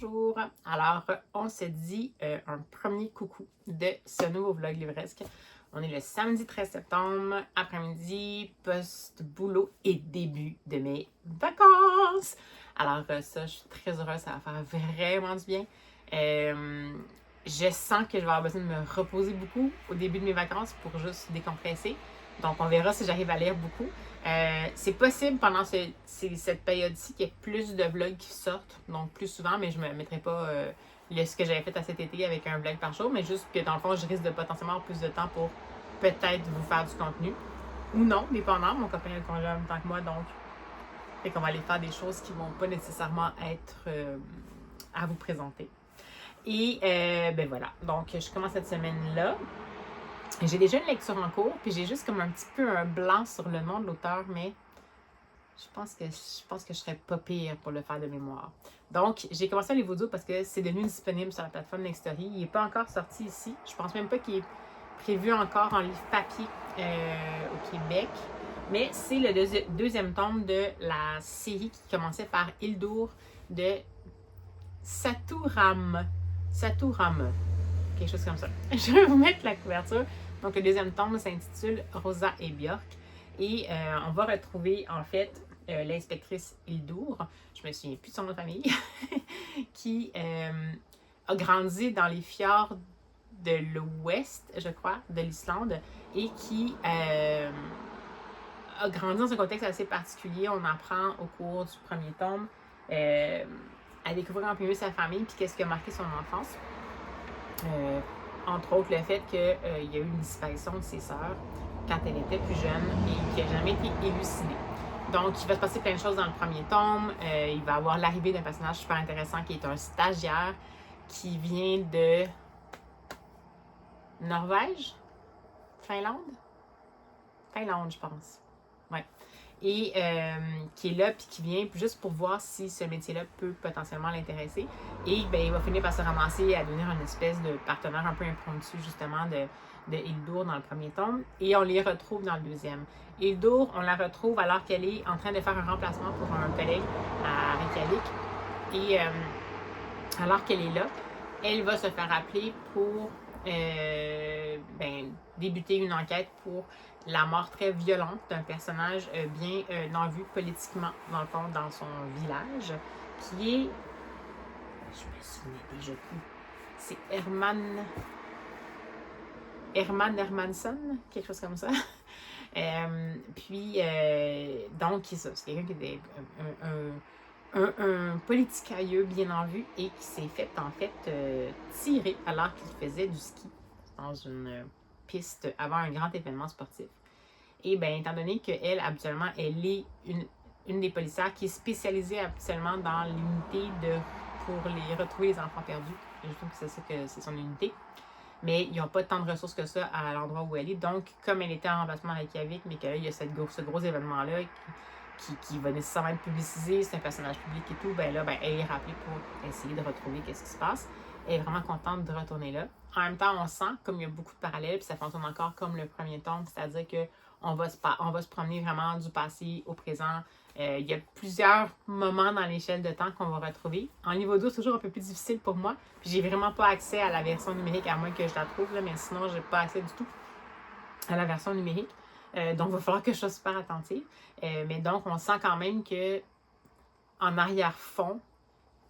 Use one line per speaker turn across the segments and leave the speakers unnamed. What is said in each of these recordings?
Bonjour! Alors, on se dit un premier coucou de ce nouveau vlog livresque. On est le samedi 13 septembre, après-midi, post-boulot et début de mes vacances! Alors ça, je suis très heureuse, ça va faire vraiment du bien. Je sens que je vais avoir besoin de me reposer beaucoup au début de mes vacances pour juste décompresser. Donc, on verra si j'arrive à lire beaucoup. C'est possible pendant cette période-ci qu'il y ait plus de vlogs qui sortent, donc plus souvent, mais je ne me mettrai pas ce que j'avais fait à cet été avec un vlog par jour, mais juste que dans le fond, je risque de potentiellement avoir plus de temps pour peut-être vous faire du contenu. Ou non, dépendant. Mon copain a le congé en même temps que moi, donc fait qu'on va aller faire des choses qui ne vont pas nécessairement être à vous présenter. Et ben voilà, donc je commence cette semaine-là. J'ai déjà une lecture en cours, puis j'ai juste comme un petit peu un blanc sur le nom de l'auteur, mais je pense que je serais pas pire pour le faire de mémoire. Donc, j'ai commencé à lire Voodoo parce que c'est devenu disponible sur la plateforme Nextory. Il n'est pas encore sorti ici. Je pense même pas qu'il est prévu encore en livre papier au Québec. Mais c'est le deuxième tome de la série qui commençait par Hildur de Saturam. Quelque chose comme ça. Je vais vous mettre la couverture. Donc, le deuxième tome s'intitule Rosa et Björk. Et on va retrouver, en fait, l'inspectrice Hildur, je me souviens plus de son nom de famille, qui a grandi dans les fjords de l'ouest, je crois, de l'Islande, et qui a grandi dans un contexte assez particulier. On apprend au cours du premier tome à découvrir un peu mieux sa famille, puis qu'est-ce qui a marqué son enfance. Entre autres, le fait qu'il y a eu une disparition de ses sœurs quand elle était plus jeune et qui n'a jamais été élucidée. Donc, il va se passer plein de choses dans le premier tome. Il va y avoir l'arrivée d'un personnage super intéressant qui est un stagiaire qui vient de Norvège? Finlande? Finlande, je pense. Ouais. Et qui est là, puis qui vient juste pour voir si ce métier-là peut potentiellement l'intéresser. Et ben, il va finir par se ramasser à devenir une espèce de partenaire un peu impromptu, justement, de Hildur dans le premier tome. Et on les retrouve dans le deuxième. Hildur, on la retrouve alors qu'elle est en train de faire un remplacement pour un collègue à Reykjavik. Et alors qu'elle est là, elle va se faire appeler pour débuter une enquête pour la mort très violente d'un personnage bien non vu politiquement, dans le fond, dans son village, qui est... Je me souviens déjà plus. C'est Hermansson, quelque chose comme ça. Donc, c'est quelqu'un qui était un politicailleux bien en vue et qui s'est fait, en fait, tirer alors qu'il faisait du ski dans une piste avant un grand événement sportif. Et bien, étant donné qu'elle, habituellement, elle est une des policières qui est spécialisée habituellement dans l'unité pour les retrouver les enfants perdus. Je trouve que c'est ça que c'est son unité. Mais ils n'ont pas tant de ressources que ça à l'endroit où elle est. Donc, comme elle était en remplacement avec Reykjavik, mais qu'il y a ce gros événement-là qui va nécessairement être publicisé, c'est un personnage public et tout, ben là, elle est rappelée pour essayer de retrouver qu'est-ce qui se passe. Elle est vraiment contente de retourner là. En même temps, on sent, comme il y a beaucoup de parallèles, puis ça fonctionne encore comme le premier tome, c'est-à-dire que on va se promener vraiment du passé au présent. Il y a plusieurs moments dans l'échelle de temps qu'on va retrouver. En niveau 12, c'est toujours un peu plus difficile pour moi. Puis j'ai vraiment pas accès à la version numérique, à moins que je la trouve, là, mais sinon, j'ai pas accès du tout à la version numérique. Donc, il va falloir que je sois super attentive. Mais donc, on sent quand même que en arrière-fond,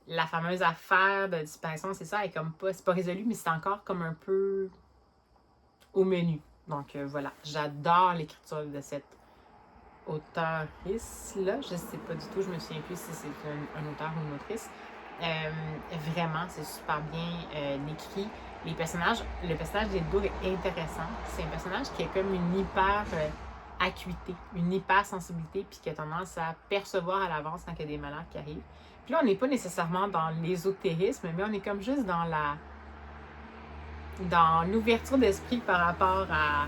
la fameuse affaire de disparition, c'est ça, elle est comme pas, c'est pas résolu, mais c'est encore comme un peu au menu. Donc, voilà. J'adore l'écriture de cette auteurice-là. Je sais pas du tout, je me souviens plus si c'est un auteur ou une autrice. Vraiment, c'est super bien écrit. Le personnage d'Hildur est intéressant. C'est un personnage qui a comme une hyper acuité, une hyper sensibilité, puis qui a tendance à percevoir à l'avance quand il y a des malheurs qui arrivent. Puis là, on n'est pas nécessairement dans l'ésotérisme, mais on est comme juste dans l'ouverture d'esprit par rapport à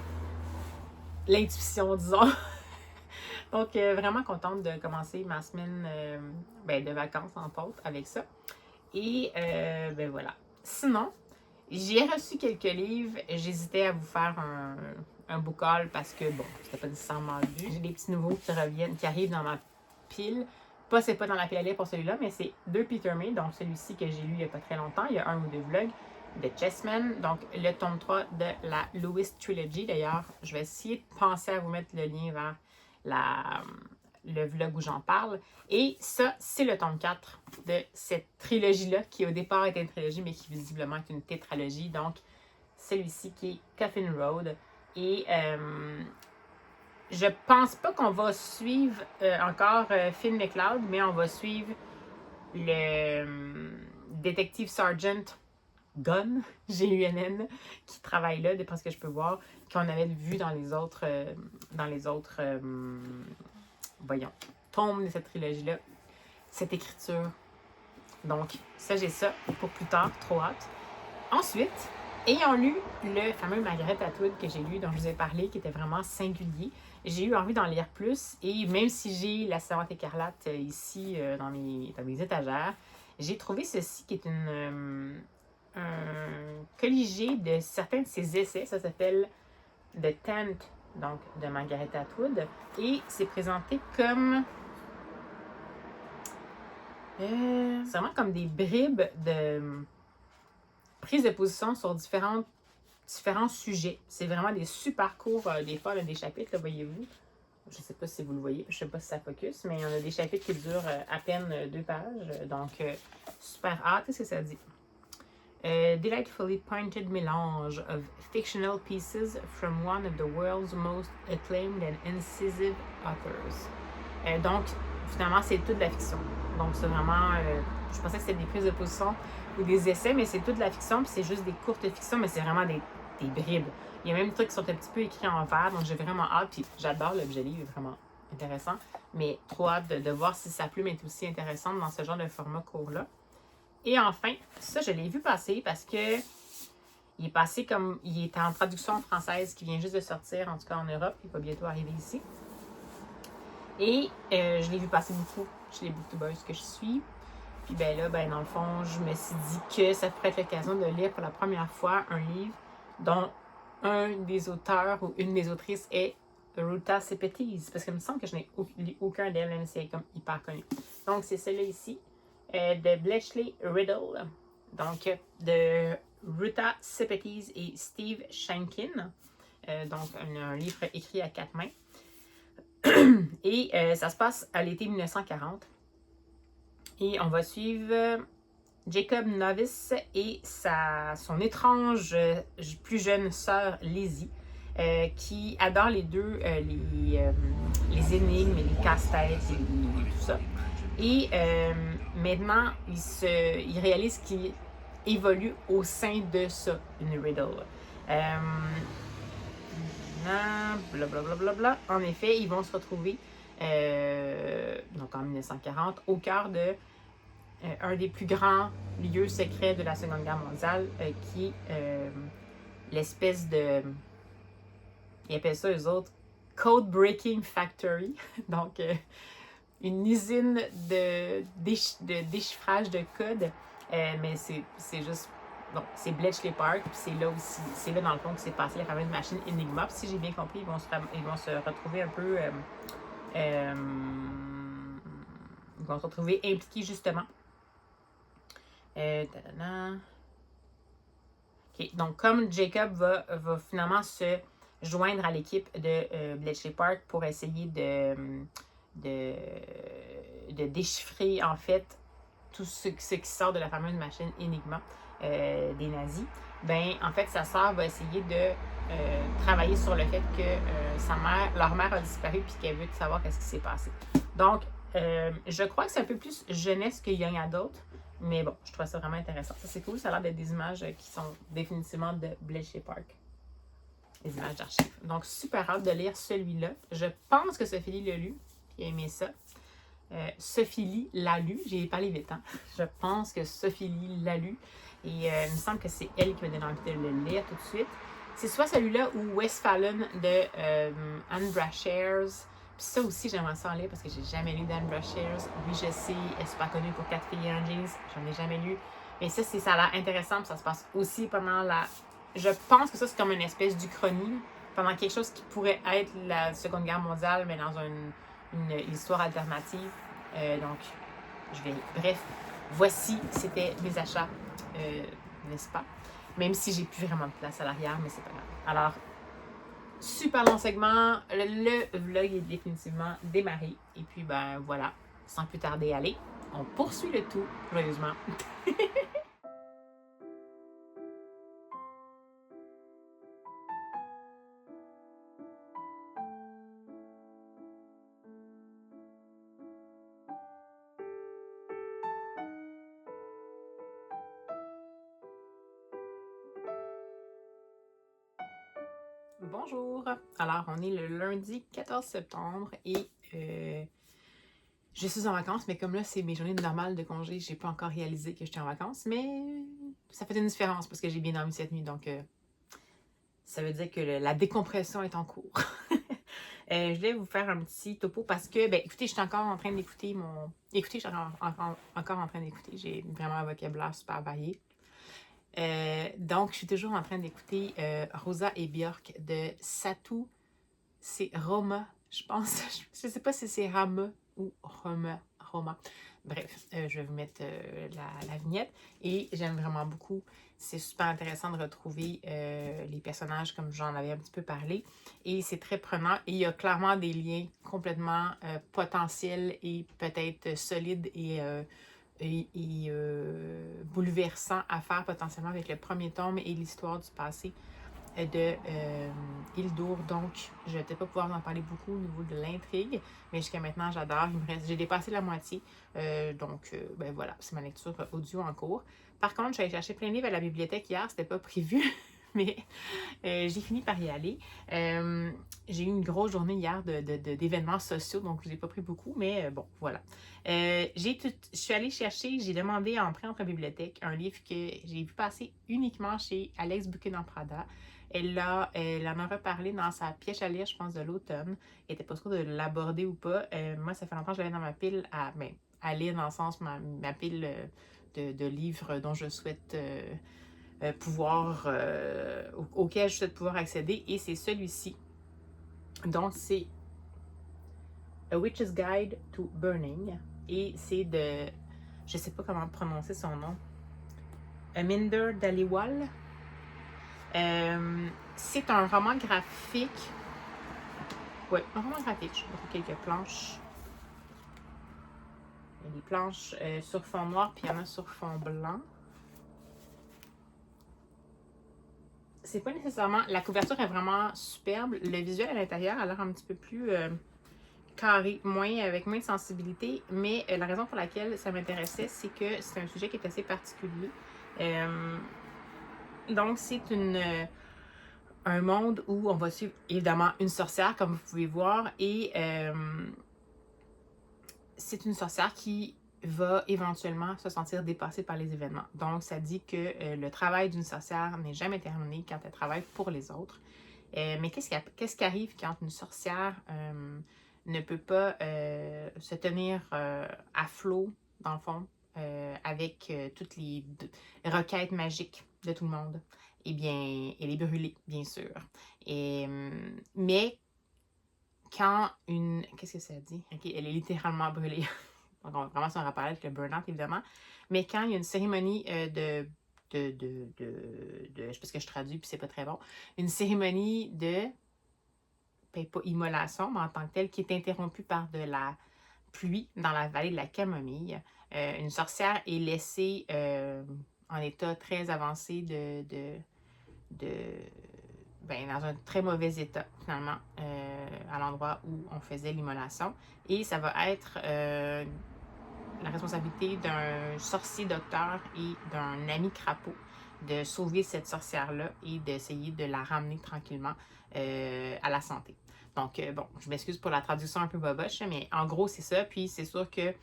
l'intuition, disons. Donc, vraiment contente de commencer ma semaine de vacances, entre autres, avec ça. Et ben voilà. Sinon, j'ai reçu quelques livres. J'hésitais à vous faire un book haul parce que, bon, c'était pas nécessairement lu. J'ai des petits nouveaux qui arrivent dans ma pile. c'est pas dans la pile à lire pour celui-là, mais c'est 2 Peter May, donc celui-ci que j'ai lu il y a pas très longtemps, il y a 1 ou 2 vlogs, de Chessman, donc le tome 3 de la Lewis Trilogy. D'ailleurs, je vais essayer de penser à vous mettre le lien vers le vlog où j'en parle. Et ça, c'est le tome 4 de cette trilogie-là, qui au départ était une trilogie, mais qui visiblement est une tétralogie. Donc, celui-ci qui est Coffin Road. Et je pense pas qu'on va suivre encore Finn McCloud, mais on va suivre le détective Sergeant Gunn, G-U-N-N, qui travaille là, d'après ce que je peux voir, qu'on avait vu dans les autres, voyons, tomes de cette trilogie-là, cette écriture. Donc, ça, j'ai ça pour plus tard, trop hâte. Ensuite, ayant lu le fameux Margaret Atwood que j'ai lu, dont je vous ai parlé, qui était vraiment singulier, j'ai eu envie d'en lire plus. Et même si j'ai La Servante écarlate ici dans mes étagères, j'ai trouvé ceci qui est un colligé de certains de ses essais. Ça s'appelle The Tent, donc de Margaret Atwood. Et c'est présenté comme... c'est vraiment comme des bribes de prise de position sur différents sujets. C'est vraiment des super courts, des fois, là, des chapitres, là, voyez-vous. Je ne sais pas si vous le voyez, je ne sais pas si ça focus, mais il y en a des chapitres qui durent à peine 2 pages. Donc, super hâte, qu'est-ce que ça dit? Delightfully pointed mélange of fictional pieces from one of the world's most acclaimed and incisive authors. Donc, finalement, c'est toute la fiction. Donc, c'est vraiment... je pensais que c'était des prises de position ou des essais, mais c'est toute la fiction, puis c'est juste des courtes fictions, mais c'est vraiment des bribes. Il y a même des trucs qui sont un petit peu écrits en vers, donc j'ai vraiment hâte, puis j'adore l'objet livre, il est vraiment intéressant, mais trop hâte de voir si sa plume est aussi intéressante dans ce genre de format court-là. Et enfin, ça, je l'ai vu passer parce que il est passé comme... Il est en traduction française qui vient juste de sortir, en tout cas en Europe, il va bientôt arriver ici. Et je l'ai vu passer beaucoup chez les booktubers que je suis. Puis ben là, ben dans le fond, je me suis dit que ça pourrait être l'occasion de lire pour la première fois un livre dont un des auteurs ou une des autrices est Ruta Sepetys. Parce qu'il me semble que je n'ai lu aucun d'elles, même si c'est comme hyper connu. Donc, c'est celui-là ici, de Bletchley Riddle. Donc, de Ruta Sepetys et Steve Shankin. Donc, un livre écrit à 4 mains. Et ça se passe à l'été 1940. Et on va suivre Jacob Novice et son étrange, plus jeune sœur Lizzie, qui adore les deux les énigmes et les casse-têtes et tout ça. Et maintenant, il réalise qu'il évolue au sein de ça, une riddle. Blablabla. En effet, ils vont se retrouver donc en 1940 au cœur de un des plus grands lieux secrets de la Seconde Guerre mondiale, qui est l'espèce de... Ils appellent ça, eux autres, Code Breaking Factory. Donc, une usine de déchiffrage de code. Mais c'est juste... Bon, c'est Bletchley Park, puis c'est là aussi, c'est là dans le fond que s'est passé la fameuse machine Enigma. Puis si j'ai bien compris, ils vont se retrouver un peu... ils vont se retrouver impliqués justement. Okay. Donc, comme Jacob va finalement se joindre à l'équipe de Bletchley Park pour essayer de déchiffrer en fait tout ce qui sort de la fameuse machine Enigma des nazis, ben en fait sa sœur va essayer de travailler sur le fait que leur mère a disparu puis qu'elle veut savoir qu'est-ce qui s'est passé. Donc, je crois que c'est un peu plus jeunesse que Young Adult. Mais bon, je trouve ça vraiment intéressant. Ça, c'est cool. Ça a l'air d'être des images qui sont définitivement de Bletchley Park. Des images d'archives. Donc, super hâte de lire celui-là. Je pense que Sophie Lee l'a lu. Puis a aimé ça. Sophie Lee l'a lu. J'ai parlé vite, hein? Je pense que Sophie Lee l'a lu. Et il me semble que c'est elle qui m'a donné envie de le lire tout de suite. C'est soit celui-là ou Westphalen de Anne Brashares. Puis ça aussi, j'aimerais ça en lire parce que j'ai jamais lu d'Anne Brashares. Oui, je sais, elle est super connue pour 4 filles en jeans. J'en ai jamais lu. Mais ça a l'air intéressant. Puis ça se passe aussi pendant la... Je pense que ça, c'est comme une espèce d'Uchronie. Pendant quelque chose qui pourrait être la Seconde Guerre mondiale, mais dans une histoire alternative. Donc, bref, voici, c'était mes achats, n'est-ce pas? Même si j'ai plus vraiment de place à l'arrière, mais c'est pas grave. Alors, super long segment, le vlog est définitivement démarré. Et puis, ben voilà, sans plus tarder, allez, on poursuit le tout, joyeusement. Bonjour! Alors, on est le lundi 14 septembre et je suis en vacances, mais comme là, c'est mes journées normales de congé, j'ai pas encore réalisé que j'étais en vacances, mais ça fait une différence parce que j'ai bien dormi cette nuit, donc ça veut dire que la décompression est en cours. Je vais vous faire un petit topo parce que, ben, écoutez, je suis encore en train d'écouter mon... Écoutez, je suis encore en train d'écouter, j'ai vraiment un vocabulaire super varié. Donc, je suis toujours en train d'écouter Rosa et Björk de Satu. C'est Roma, je pense. Je ne sais pas si c'est Rama ou Roma. Bref, je vais vous mettre la vignette. Et j'aime vraiment beaucoup. C'est super intéressant de retrouver les personnages comme j'en avais un petit peu parlé. Et c'est très prenant. Et il y a clairement des liens complètement potentiels et peut-être solides et bouleversants à faire potentiellement avec le premier tome et l'histoire du passé de Hildur. Donc, je vais peut-être pas pouvoir en parler beaucoup au niveau de l'intrigue, mais jusqu'à maintenant, j'adore. J'ai dépassé la moitié. Ben voilà, c'est ma lecture audio en cours. Par contre, j'allais chercher plein de livres à la bibliothèque hier, c'était pas prévu, mais j'ai fini par y aller. J'ai eu une grosse journée hier d'événements sociaux, donc je n'ai pas pris beaucoup, mais bon, voilà. Je suis allée chercher, j'ai demandé en prêt entre bibliothèque un livre que j'ai vu passer uniquement chez Alex Bouquet dans Prada. Elle en a reparlé dans sa pièce à lire, je pense, de l'automne. Elle n'était pas sûre de l'aborder ou pas. Moi, ça fait longtemps que je l'avais dans ma pile à lire, dans le sens, ma pile de livres dont je souhaite auquel je souhaite pouvoir accéder. Et c'est celui-ci. Donc, c'est A Witch's Guide to Burning. Et c'est de... Je sais pas comment prononcer son nom. Aminder Dhaliwal. C'est un roman graphique. Oui, un roman graphique. Je vais quelques planches. Il y a des planches sur fond noir, puis il y en a sur fond blanc. C'est pas nécessairement... La couverture est vraiment superbe. Le visuel à l'intérieur a l'air un petit peu plus carré, avec moins de sensibilité. Mais la raison pour laquelle ça m'intéressait, c'est que c'est un sujet qui est assez particulier. Donc, c'est un monde où on va suivre évidemment une sorcière, comme vous pouvez voir, et c'est une sorcière qui va éventuellement se sentir dépassée par les événements. Donc, ça dit que le travail d'une sorcière n'est jamais terminé quand elle travaille pour les autres. Mais qu'est-ce qui arrive quand une sorcière ne peut pas se tenir à flot, dans le fond, avec toutes les requêtes magiques de tout le monde? Eh bien, elle est brûlée, bien sûr. Mais quand une... Qu'est-ce que ça dit? Ok, elle est littéralement brûlée. Donc, on va vraiment s'en rappeler avec le burn-out, évidemment. Mais quand il y a une cérémonie je sais pas ce que je traduis, puis c'est pas très bon. Une cérémonie de... pas immolation, mais en tant que telle, qui est interrompue par de la pluie dans la vallée de la Camomille. Une sorcière est laissée en état très avancé dans un très mauvais état, finalement, à l'endroit où on faisait l'immolation. Et ça va être la responsabilité d'un sorcier docteur et d'un ami crapaud de sauver cette sorcière-là et d'essayer de la ramener tranquillement à la santé. Donc, bon, je m'excuse pour la traduction un peu boboche, mais en gros, c'est ça. Puis, c'est sûr que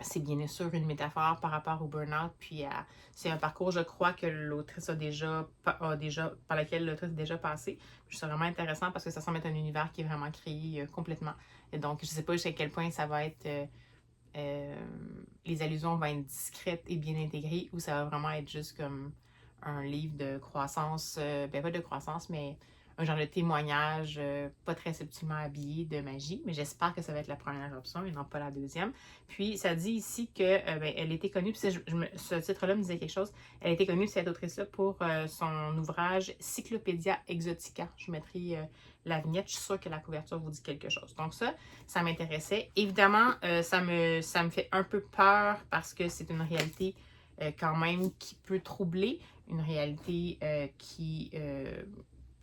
c'est bien sûr une métaphore par rapport au burn-out. Puis, c'est un parcours, je crois, que l'autrice par lequel l'autrice est déjà passée. Puis, c'est vraiment intéressant parce que ça semble être un univers qui est vraiment créé complètement. Et donc, je ne sais pas jusqu'à quel point ça va être... les allusions vont être discrètes et bien intégrées ou ça va vraiment être juste comme un livre de croissance, pas de croissance, mais un genre de témoignage pas très subtilement habillé de magie, mais j'espère que ça va être la première option et non pas la deuxième. Puis ça dit ici que ben, elle était connue, puis ce titre-là me disait quelque chose, elle était connue, cette autrice-là, pour son ouvrage Cyclopédia Exotica. Je mettrai la vignette, je suis sûre que la couverture vous dit quelque chose. Donc ça m'intéressait. Évidemment, ça me fait un peu peur parce que c'est une réalité quand même qui peut troubler, une réalité qui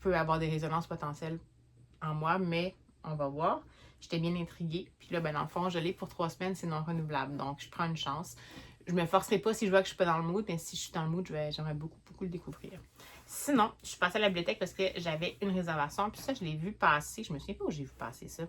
peut avoir des résonances potentielles en moi, mais on va voir. J'étais bien intriguée. Puis là, ben, dans le fond, je l'ai pour 3 semaines, c'est non renouvelable. Donc, je prends une chance. Je me forcerai pas si je vois que je suis pas dans le mood, mais si je suis dans le mood, j'aimerais beaucoup, beaucoup le découvrir. Sinon, je suis passée à la bibliothèque parce que j'avais une réservation. Puis ça, je l'ai vu passer. Je me souviens pas où j'ai vu passer ça.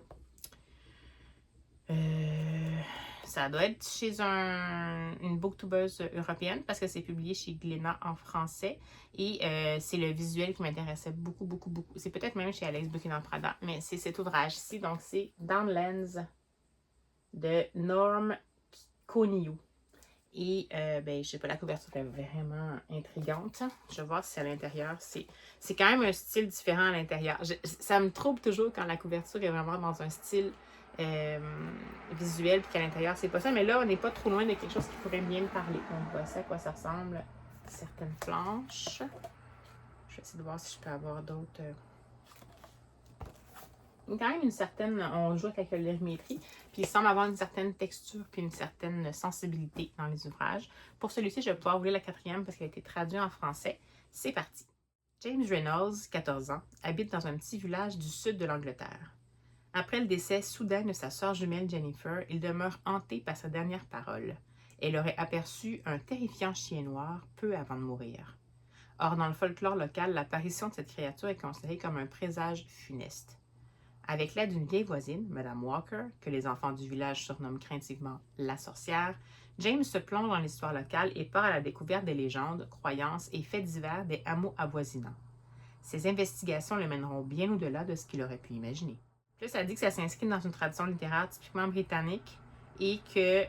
Ça doit être chez une booktubeuse européenne parce que c'est publié chez Glénat en français. Et c'est le visuel qui m'intéressait beaucoup, beaucoup, beaucoup. C'est peut-être même chez Alex Buchanan Prada, mais c'est cet ouvrage-ci. Donc, c'est Downlands de Norm Conillo. Et, ben, je sais pas, la couverture est vraiment intrigante. Je vais voir si à l'intérieur, c'est quand même un style différent à l'intérieur. Ça me trouble toujours quand la couverture est vraiment dans un style visuel, puis qu'à l'intérieur, c'est pas ça. Mais là, on n'est pas trop loin de quelque chose qui pourrait bien me parler. On voit ça, à quoi ça ressemble. Certaines planches. Je vais essayer de voir si je peux avoir d'autres... quand même une certaine... On joue avec la colorimétrie, puis il semble avoir une certaine texture puis une certaine sensibilité dans les ouvrages. Pour celui-ci, je vais pouvoir ouvrir la 4e parce qu'elle a été traduite en français. C'est parti. James Reynolds, 14 ans, habite dans un petit village du sud de l'Angleterre. Après le décès soudain de sa sœur jumelle Jennifer, il demeure hanté par sa dernière parole. Elle aurait aperçu un terrifiant chien noir peu avant de mourir. Or, dans le folklore local, l'apparition de cette créature est considérée comme un présage funeste. Avec l'aide d'une vieille voisine, Madame Walker, que les enfants du village surnomment craintivement la sorcière, James se plonge dans l'histoire locale et part à la découverte des légendes, croyances et faits divers des hameaux avoisinants. Ses investigations le mèneront bien au-delà de ce qu'il aurait pu imaginer. Puis ça dit que ça s'inscrit dans une tradition littéraire typiquement britannique et que...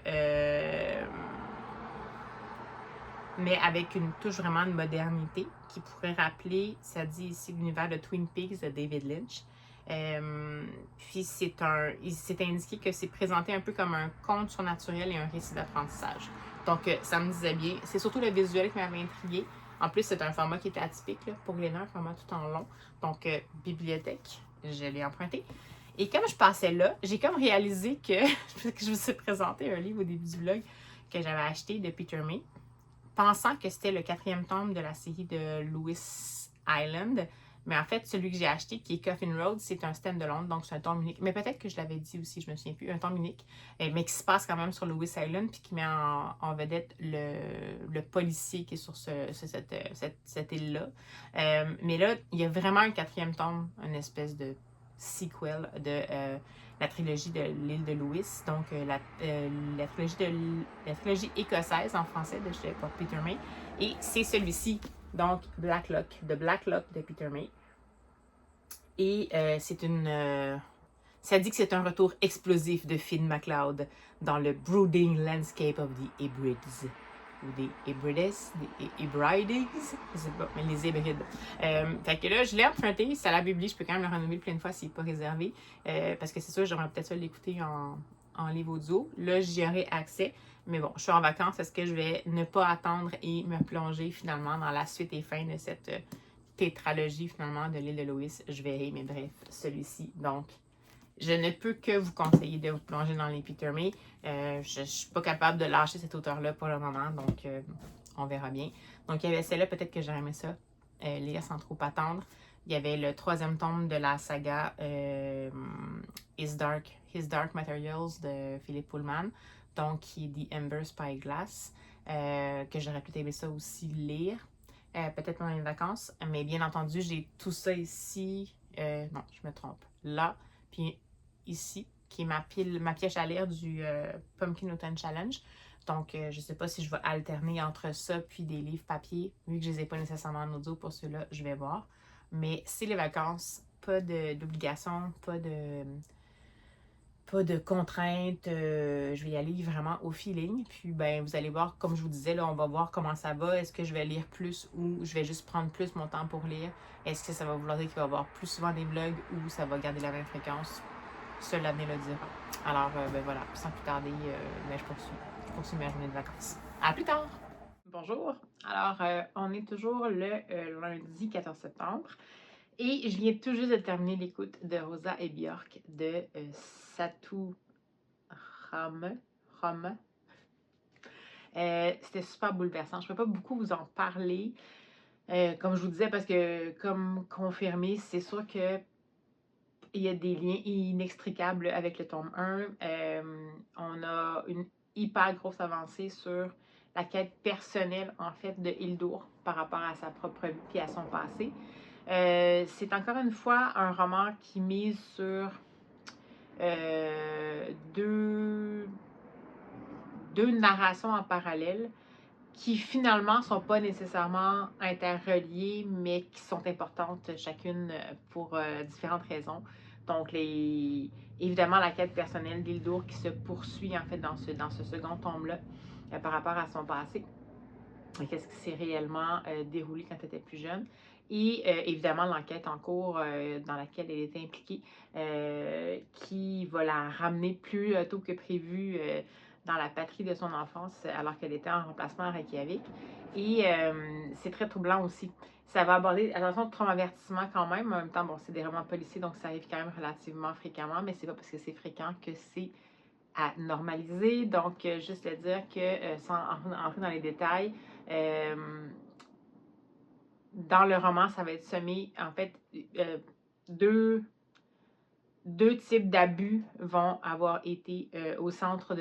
mais avec une touche vraiment de modernité qui pourrait rappeler, ça dit ici, l'univers de Twin Peaks de David Lynch. Puis c'est indiqué que c'est présenté un peu comme un conte surnaturel et un récit d'apprentissage. Donc ça me disait bien. C'est surtout le visuel qui m'avait intriguée. En plus, c'est un format qui était atypique là, pour Glénat, un format tout en long. Donc bibliothèque, je l'ai emprunté. Et comme je passais là, j'ai comme réalisé que je vous ai présenté un livre au début du vlog que j'avais acheté de Peter May, pensant que c'était le 4e tome de la série de Lewis Island. Mais en fait, celui que j'ai acheté, qui est Coffin Road, c'est un stand-alone, donc c'est un tome unique. Mais peut-être que je l'avais dit aussi, je me souviens plus, un tome unique, mais qui se passe quand même sur Lewis Island, puis qui met en vedette le policier qui est sur cette île-là. Mais là, il y a vraiment un 4e tome, une espèce de sequel de la trilogie de l'île de Lewis, donc la trilogie écossaise en français de Peter May. Et c'est celui-ci, donc Black Lock de Peter May. Et c'est une... ça dit que c'est un retour explosif de Finn MacLeod dans le brooding landscape of the Hebrides. Ou des Hebrides, je sais pas, mais les hybrides. Fait que là, je l'ai emprunté, c'est à la Bibli, je peux quand même le renouveler plein de fois s'il n'est pas réservé, parce que c'est sûr, j'aimerais peut-être ça l'écouter en livre audio. Là, j'y aurai accès, mais bon, je suis en vacances, est-ce que je vais ne pas attendre et me plonger finalement dans la suite et fin de cette tétralogie finalement de l'île de Lewis? Je verrai, mais bref, celui-ci, donc... Je ne peux que vous conseiller de vous plonger dans les Peter May. Je ne suis pas capable de lâcher cet auteur-là pour le moment, donc on verra bien. Donc, il y avait celle-là, peut-être que j'aurais aimé ça lire sans trop attendre. Il y avait le 3e tome de la saga His Dark Materials de Philip Pullman, donc qui est The Ember Spyglass, que j'aurais peut-être aimé ça aussi lire. Peut-être pendant les vacances, mais bien entendu, j'ai tout ça ici. Non, je me trompe. Là, puis ici, qui est ma pièce à lire du Pumpkin Autumn Challenge. Donc, je ne sais pas si je vais alterner entre ça puis des livres papier. Vu que je ne les ai pas nécessairement en audio pour ceux-là, je vais voir. Mais c'est les vacances, pas d'obligation, pas pas de contraintes, je vais y aller vraiment au feeling. Puis ben vous allez voir, comme je vous disais, là, on va voir comment ça va. Est-ce que je vais lire plus ou je vais juste prendre plus mon temps pour lire? Est-ce que ça va vouloir dire qu'il va y avoir plus souvent des vlogs ou ça va garder la même fréquence? Seul l'avenir le dira. Alors ben voilà, sans plus tarder, ben, je poursuis ma journée de vacances. À plus tard! Bonjour! Alors, on est toujours le lundi 14 septembre. Et je viens tout juste de terminer l'écoute de Rosa et Björk de Satu Rame. C'était super bouleversant. Je ne peux pas beaucoup vous en parler, comme je vous disais, parce que, comme confirmé, c'est sûr que il y a des liens inextricables avec le tome 1. On a une hyper grosse avancée sur la quête personnelle, en fait, de Hildur par rapport à sa propre vie et à son passé. C'est encore une fois un roman qui mise sur deux narrations en parallèle qui finalement ne sont pas nécessairement interreliées, mais qui sont importantes chacune pour différentes raisons. Donc, évidemment, la quête personnelle d'Hildur qui se poursuit en fait dans ce second tome-là par rapport à son passé. Qu'est-ce qui s'est réellement déroulé quand elle était plus jeune. Et évidemment, l'enquête en cours dans laquelle elle était impliquée, qui va la ramener plus tôt que prévu dans la patrie de son enfance, alors qu'elle était en remplacement à Reykjavik. Et c'est très troublant aussi. Ça va aborder, attention, de avertissement quand même. En même temps, bon, c'est des romans policiers, donc ça arrive quand même relativement fréquemment, mais c'est pas parce que c'est fréquent que c'est à normaliser. Donc, juste le dire que, sans entrer dans les détails, dans le roman, ça va être semé, en fait, deux types d'abus vont avoir été au centre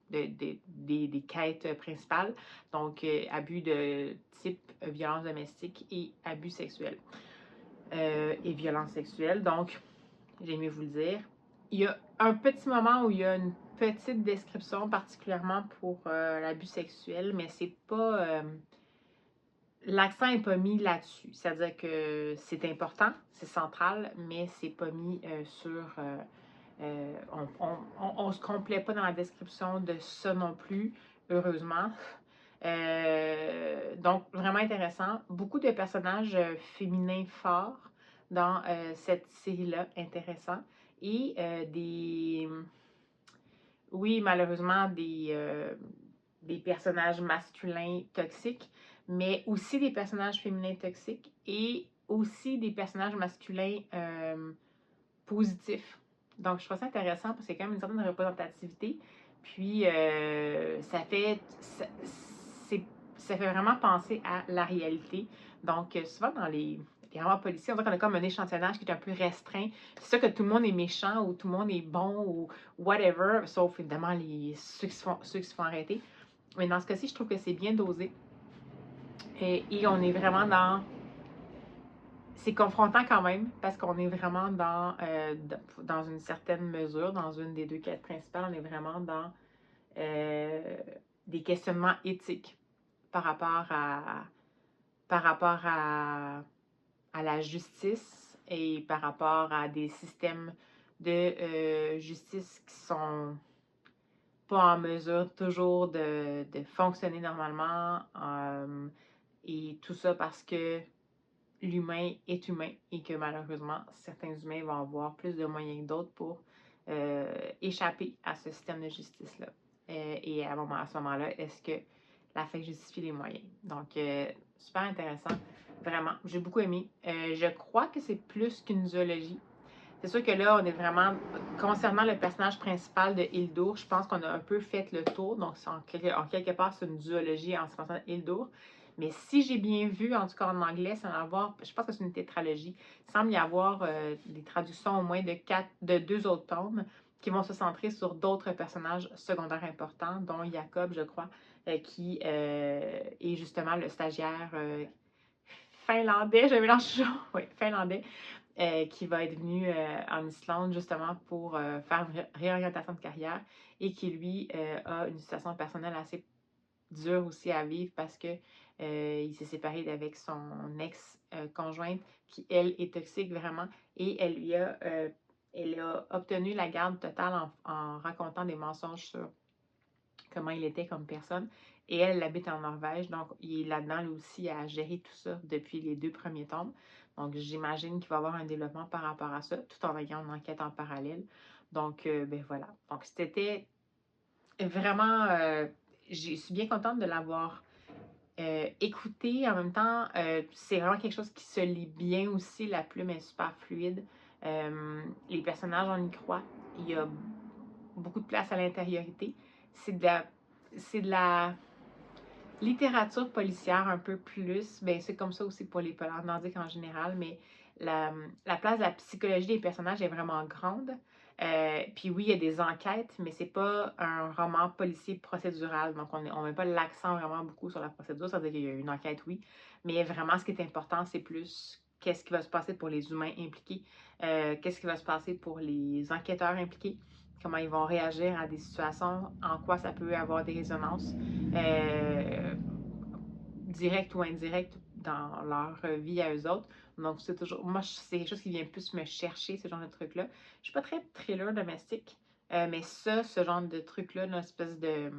des quêtes principales. Donc, abus de type violence domestique et abus sexuels et violence sexuelle. Donc, j'ai aimé vous le dire. Il y a un petit moment où il y a une petite description, particulièrement pour l'abus sexuel, mais c'est pas... l'accent n'est pas mis là-dessus. C'est-à-dire que c'est important, c'est central, mais c'est pas mis sur... on ne se complaît pas dans la description de ça non plus, heureusement. Donc, vraiment intéressant. Beaucoup de personnages féminins forts dans cette série-là, intéressant. Et oui, malheureusement, des personnages masculins toxiques, mais aussi des personnages féminins toxiques et aussi des personnages masculins positifs. Donc, je trouve ça intéressant parce qu'il y a quand même une certaine représentativité. Puis, ça fait vraiment penser à la réalité. Donc, souvent dans les romans policiers, on voit qu'on a comme un échantillonnage qui est un peu restreint. C'est sûr que tout le monde est méchant ou tout le monde est bon ou whatever, sauf évidemment ceux qui se font arrêter. Mais dans ce cas-ci, je trouve que c'est bien dosé. Et on est vraiment dans... C'est confrontant quand même, parce qu'on est vraiment dans une certaine mesure, dans une des deux quêtes principales, on est vraiment dans des questionnements éthiques par rapport à la justice et par rapport à des systèmes de justice qui sont pas en mesure toujours de fonctionner normalement. Et tout ça parce que l'humain est humain et que malheureusement, certains humains vont avoir plus de moyens que d'autres pour échapper à ce système de justice-là. Et à ce moment-là, est-ce que la fin justifie les moyens? Donc, super intéressant. Vraiment, j'ai beaucoup aimé. Je crois que c'est plus qu'une zoologie. C'est sûr que là, on est vraiment... Concernant le personnage principal de Hildur, je pense qu'on a un peu fait le tour. Donc, en quelque part, c'est une duologie en ce qui concerne Hildur. Mais si j'ai bien vu, en tout cas en anglais, ça va avoir, je pense que c'est une tétralogie. Il semble y avoir des traductions au moins de 2 autres tomes qui vont se centrer sur d'autres personnages secondaires importants, dont Jacob, je crois, qui est justement le stagiaire finlandais, je mélange toujours, oui, finlandais, qui va être venu en Islande justement pour faire une réorientation de carrière et qui, lui, a une situation personnelle assez dure aussi à vivre parce que il s'est séparé d'avec son ex-conjointe qui, elle, est toxique vraiment et elle lui a Elle a obtenu la garde totale en racontant des mensonges sur comment il était comme personne. Et elle habite en Norvège, donc il est là-dedans lui aussi à gérer tout ça depuis les 2 premiers tomes. Donc j'imagine qu'il va y avoir un développement par rapport à ça, tout en ayant une enquête en parallèle. Donc, ben voilà. Donc c'était vraiment... je suis bien contente de l'avoir écouté. En même temps, c'est vraiment quelque chose qui se lit bien aussi. La plume est super fluide. Les personnages, on y croit. Il y a beaucoup de place à l'intériorité. C'est de la littérature policière un peu plus. Ben, c'est comme ça aussi pour les polars nordiques en général, mais la place de la psychologie des personnages est vraiment grande. Puis oui, il y a des enquêtes, mais c'est pas un roman policier procédural. Donc, on met pas l'accent vraiment beaucoup sur la procédure. Ça veut dire qu'il y a une enquête, oui. Mais vraiment, ce qui est important, c'est plus qu'est-ce qui va se passer pour les humains impliqués, qu'est-ce qui va se passer pour les enquêteurs impliqués, comment ils vont réagir à des situations, en quoi ça peut avoir des résonances directes ou indirectes dans leur vie à eux autres. Donc, c'est toujours. Moi, c'est quelque chose qui vient plus me chercher, ce genre de truc-là. Je suis pas très thriller domestique, mais ce genre de truc-là, une espèce de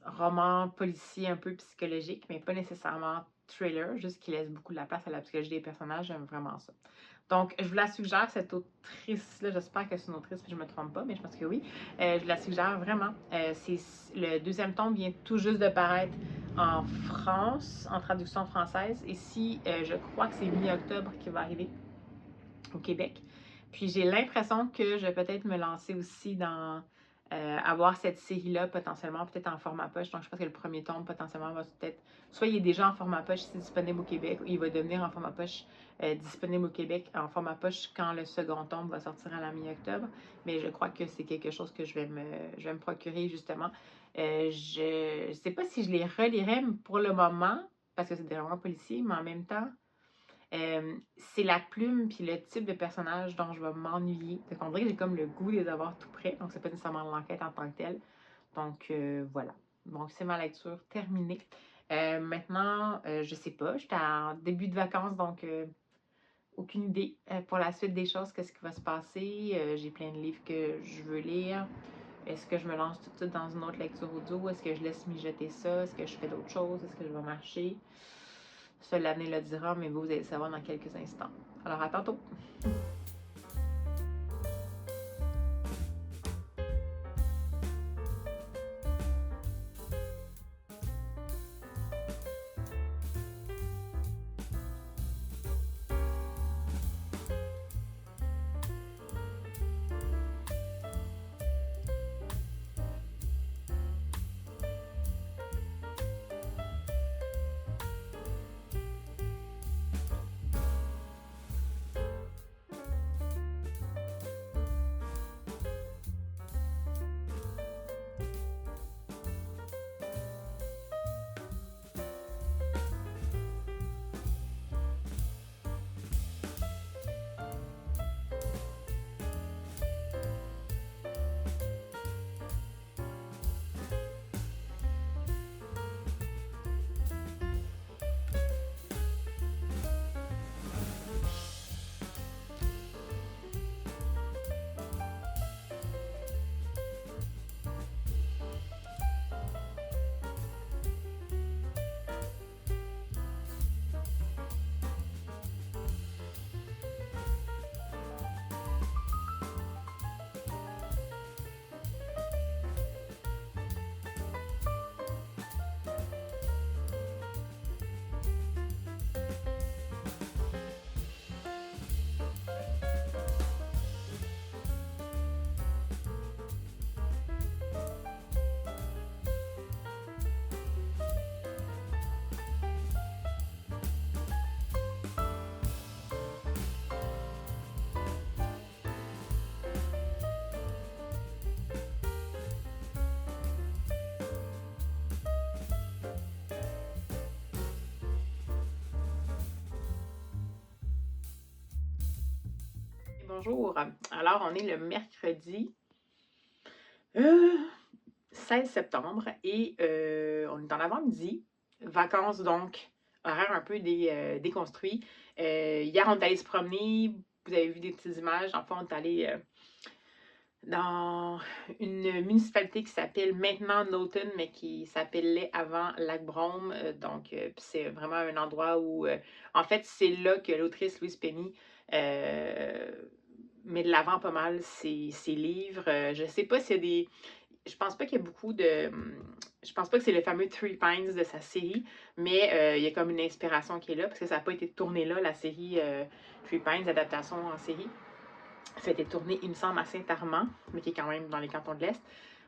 roman policier un peu psychologique, mais pas nécessairement thriller, juste qui laisse beaucoup de la place à la psychologie des personnages. J'aime vraiment ça. Donc, je vous la suggère, cette autrice-là. J'espère que c'est une autrice, puis je ne me trompe pas, mais je pense que oui. Je vous la suggère vraiment. Le deuxième tome vient tout juste de paraître en France, en traduction française. Ici, je crois que c'est mi-octobre qui va arriver au Québec. Puis j'ai l'impression que je vais peut-être me lancer aussi dans avoir cette série-là potentiellement, peut-être en format poche. Donc je pense que le premier tome potentiellement va peut-être, soit il est déjà en format poche ici disponible au Québec, ou il va devenir en format poche disponible au Québec en format poche quand le second tome va sortir à la mi-octobre. Mais je crois que c'est quelque chose que je vais me procurer justement. Je ne sais pas si je les relirai pour le moment, parce que c'est des romans policiers, mais en même temps, c'est la plume puis le type de personnage dont je vais m'ennuyer. Donc, on dirait que j'ai comme le goût de les avoir tout près. Donc, c'est pas nécessairement l'enquête en tant que telle. Donc, voilà. Donc, c'est ma lecture terminée. Maintenant, je sais pas, j'étais en début de vacances, donc aucune idée pour la suite des choses, qu'est-ce qui va se passer. J'ai plein de livres que je veux lire. Est-ce que je me lance tout de suite dans une autre lecture audio? Est-ce que je laisse mijoter ça? Est-ce que je fais d'autres choses? Est-ce que je vais marcher? Seul l'avenir le dira, mais vous allez le savoir dans quelques instants. Alors, à tantôt! Bonjour. Alors, on est le mercredi 16 septembre et on est en avant-midi. Vacances, donc, horaire un peu déconstruit. Hier, on est allé se promener, vous avez vu des petites images. En fait, on est allé dans une municipalité qui s'appelle maintenant Knowlton, mais qui s'appelait avant Lac-Brome. Donc, c'est vraiment un endroit où, en fait, c'est là que l'autrice Louise Penny met de l'avant pas mal ses livres. Je sais pas s'il y a des... Je pense pas qu'il y a beaucoup de... Je pense pas que c'est le fameux Three Pines de sa série, mais il y a comme une inspiration qui est là, parce que ça n'a pas été tourné là, la série Three Pines, l'adaptation en série. Ça a été tourné, il me semble, à Saint-Armand, mais qui est quand même dans les cantons de l'Est.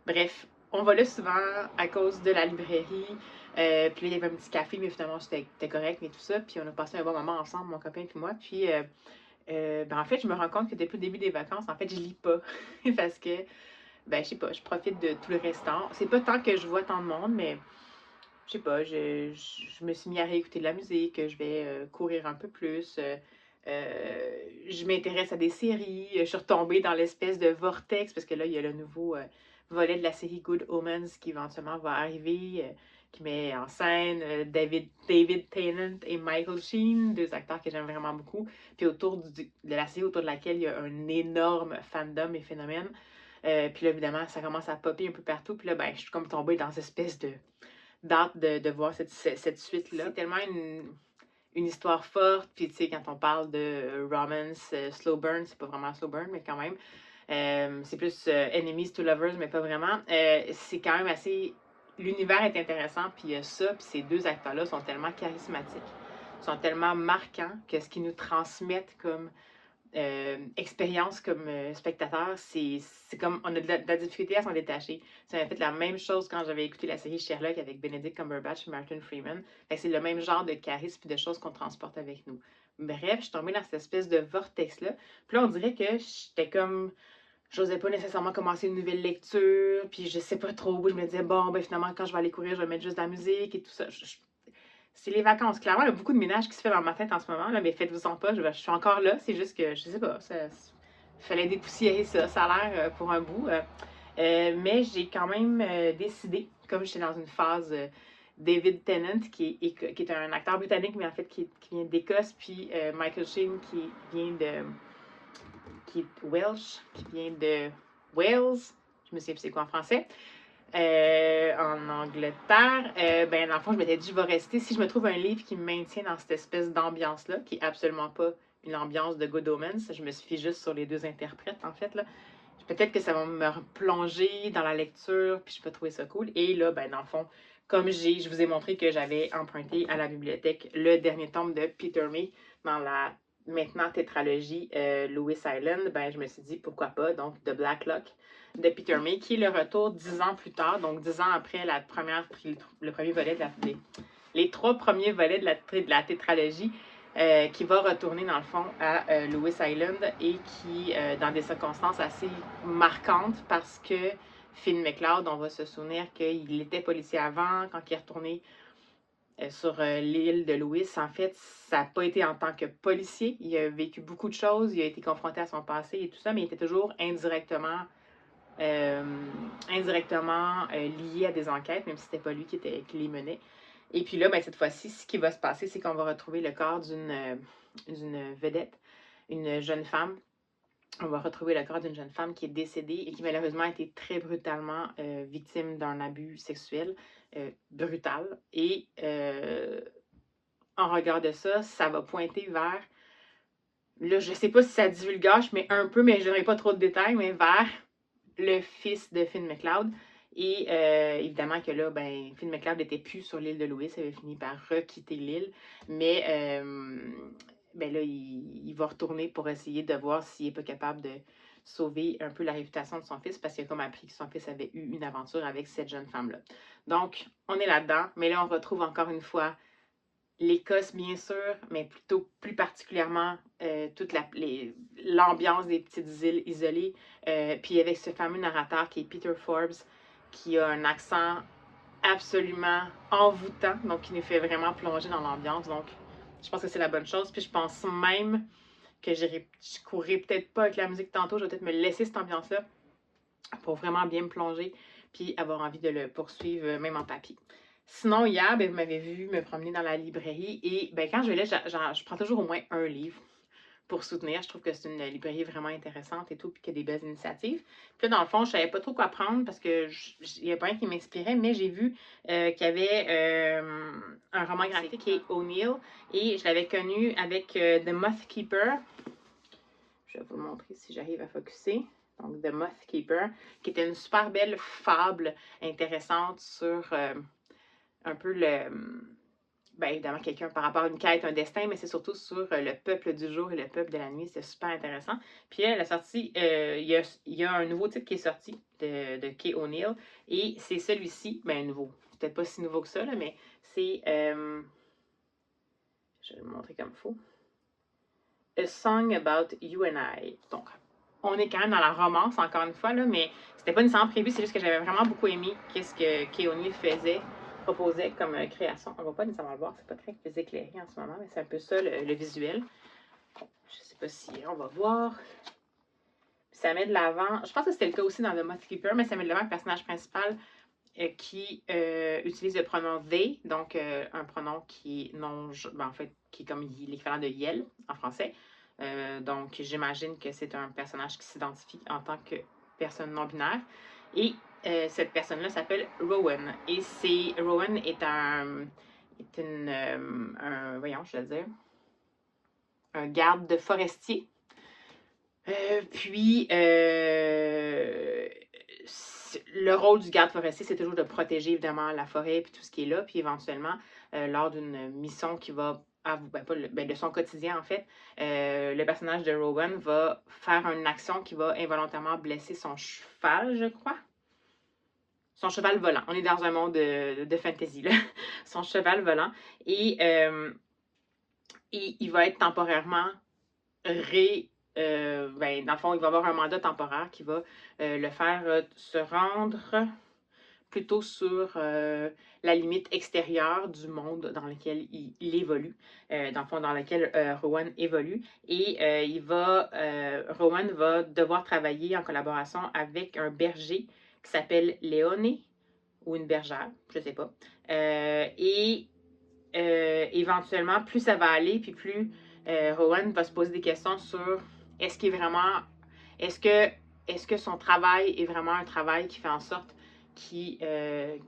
Bref, on va là souvent à cause de la librairie. Puis là, il y avait un petit café, mais finalement, c'était correct, mais tout ça. Puis on a passé un bon moment ensemble, mon copain et moi. Puis, ben, en fait, je me rends compte que depuis le début des vacances, en fait, je lis pas. Parce que, ben, je sais pas, je profite de tout le restant. C'est pas tant que je vois tant de monde, mais je sais pas, je me suis mis à réécouter de la musique, je vais courir un peu plus. Je m'intéresse à des séries. Je suis retombée dans l'espèce de vortex parce que là, il y a le nouveau volet de la série Good Omens qui éventuellement va arriver, qui met en scène David Tennant et Michael Sheen, deux acteurs que j'aime vraiment beaucoup. Puis autour de la série autour de laquelle il y a un énorme fandom et phénomène. Puis là, évidemment, ça commence à popper un peu partout. Puis là, ben, je suis comme tombée dans cette espèce de d'hâte de voir cette suite-là. C'est tellement une histoire forte. Puis, tu sais, quand on parle de romance, slow burn, c'est pas vraiment slow burn, mais quand même. C'est plus enemies to lovers, mais pas vraiment. C'est quand même assez... L'univers est intéressant, puis il y a ça, puis ces deux acteurs-là sont tellement charismatiques, sont tellement marquants que ce qu'ils nous transmettent comme expérience comme spectateur, c'est comme on a de la difficulté à s'en détacher. Ça m'a fait la même chose quand j'avais écouté la série Sherlock avec Benedict Cumberbatch et Martin Freeman. C'est le même genre de charisme et de choses qu'on transporte avec nous. Bref, je suis tombée dans cette espèce de vortex-là. Puis là, on dirait que j'étais comme... J'osais pas nécessairement commencer une nouvelle lecture, puis je sais pas trop. Je me disais, bon, ben finalement, quand je vais aller courir, je vais mettre juste de la musique et tout ça. C'est les vacances. Clairement, il y a beaucoup de ménage qui se fait dans ma tête en ce moment, là, mais faites-vous-en pas, je suis encore là. C'est juste que, je sais pas, il fallait dépoussiérer ça. Ça a l'air pour un bout. Mais j'ai quand même décidé, comme j'étais dans une phase David Tennant, qui est un acteur britannique, mais en fait qui vient d'Écosse, puis Michael Sheen, qui est Welsh, qui vient de Wales. Je me sais plus c'est quoi en français. En Angleterre, ben dans le fond, je m'étais dit, je vais rester. Si je me trouve un livre qui me maintient dans cette espèce d'ambiance-là, qui est absolument pas une ambiance de Good Omens, je me suis juste sur les deux interprètes, en fait, là. Peut-être que ça va me replonger dans la lecture, puis je peux trouver ça cool. Et là, ben dans le fond, comme je vous ai montré que j'avais emprunté à la bibliothèque le dernier tome de Peter May dans la maintenant tétralogie Lewis Island, ben je me suis dit pourquoi pas, donc The Black Lock de Peter May, qui est le retour 10 ans plus tard, donc 10 ans après le premier volet de les trois premiers volets de la tétralogie, qui va retourner dans le fond à Lewis Island et qui, dans des circonstances assez marquantes, parce que Finn McCloud, on va se souvenir qu'il était policier avant, quand il est retourné sur l'île de Lewis, en fait, ça n'a pas été en tant que policier. Il a vécu beaucoup de choses, il a été confronté à son passé et tout ça, mais il était toujours indirectement lié à des enquêtes, même si c'était pas lui qui les menait. Et puis là, ben, cette fois-ci, ce qui va se passer, c'est qu'on va retrouver le corps d'une vedette, une jeune femme. On va retrouver le corps d'une jeune femme qui est décédée et qui malheureusement a été très brutalement victime d'un abus sexuel brutal. Et en regard de ça, ça va pointer vers, là, je sais pas si ça divulgage, mais un peu, mais je n'aurai pas trop de détails, mais vers le fils de Finn McCloud. Et évidemment que là, ben, Finn McCloud n'était plus sur l'île de Lewis, il avait fini par requitter l'île. Mais ben là, il va retourner pour essayer de voir s'il n'est pas capable de sauver un peu la réputation de son fils, parce qu'il a comme appris que son fils avait eu une aventure avec cette jeune femme-là. Donc, on est là-dedans, mais là, on retrouve encore une fois l'Écosse, bien sûr, mais plutôt plus particulièrement toute l'ambiance des petites îles isolées. Puis avec ce fameux narrateur qui est Peter Forbes, qui a un accent absolument envoûtant, donc qui nous fait vraiment plonger dans l'ambiance. Donc, je pense que c'est la bonne chose. Puis je pense même que je courrai peut-être pas avec la musique tantôt, je vais peut-être me laisser cette ambiance-là pour vraiment bien me plonger, puis avoir envie de le poursuivre même en papier. Sinon, hier, ben, vous m'avez vu me promener dans la librairie et ben, quand je vais là, je prends toujours au moins un livre pour soutenir. Je trouve que c'est une librairie vraiment intéressante et tout, puis qu'il y a des belles initiatives. Puis là, dans le fond, je savais pas trop quoi prendre parce que il n'y a pas rien qui m'inspirait, mais j'ai vu qu'il y avait un roman graphique qui est O'Neill et je l'avais connu avec The Moth Keeper. Je vais vous le montrer si j'arrive à focusser. Donc, The Moth Keeper, qui était une super belle fable intéressante sur un peu le... Ben, évidemment, quelqu'un par rapport à une quête, un destin, mais c'est surtout sur le peuple du jour et le peuple de la nuit. C'est super intéressant. Puis là, elle a sorti, il y a un nouveau titre qui est sorti de Kay O'Neill, et c'est celui-ci, ben nouveau, peut-être pas si nouveau que ça, là, mais c'est, je vais le montrer comme il faut, A Song About You and I. Donc, on est quand même dans la romance, encore une fois, là, mais c'était pas nécessairement prévu, c'est juste que j'avais vraiment beaucoup aimé qu'est-ce que Kay O'Neill proposait comme création. On va pas nécessairement le voir, c'est pas très éclairé en ce moment, mais c'est un peu ça le visuel. Je sais pas si on va voir. Ça met de l'avant, je pense que c'était le cas aussi dans The Moth Keeper, mais ça met de l'avant le personnage principal qui utilise le pronom they, donc un pronom qui est non, ben, en fait, qui est comme l'équivalent de yel en français. Donc, j'imagine que c'est un personnage qui s'identifie en tant que personne non-binaire. Et cette personne-là s'appelle Rowan. Et Rowan est voyons, je vais dire, un garde de forestier. Le rôle du garde forestier, c'est toujours de protéger évidemment la forêt et tout ce qui est là. Puis éventuellement, lors d'une mission qui va de son quotidien, en fait, le personnage de Rowan va faire une action qui va involontairement blesser son cheval, je crois. Son cheval volant. On est dans un monde de fantasy, là. Son cheval volant. Et il va être temporairement dans le fond, il va avoir un mandat temporaire qui va le faire se rendre plutôt sur la limite extérieure du monde dans lequel il évolue, dans le fond, dans lequel Rowan évolue. Et Rowan va devoir travailler en collaboration avec un berger qui s'appelle Léoné, ou une bergère, je ne sais pas. Éventuellement, plus ça va aller, puis plus Rowan va se poser des questions sur est-ce qu'il est vraiment, est-ce que son travail est vraiment un travail qui fait en sorte qu'il est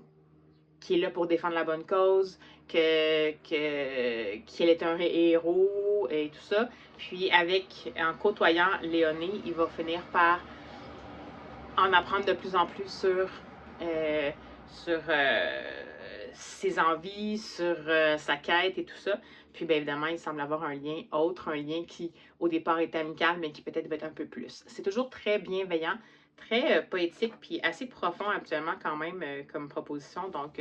là pour défendre la bonne cause, qu'il est un héros et tout ça. Puis en côtoyant Léoné, il va finir par en apprendre de plus en plus sur ses envies, sur sa quête et tout ça. Puis bien évidemment, il semble avoir un lien autre, un lien qui au départ est amical, mais qui peut-être va être un peu plus. C'est toujours très bienveillant, très poétique, puis assez profond actuellement quand même comme proposition. Donc,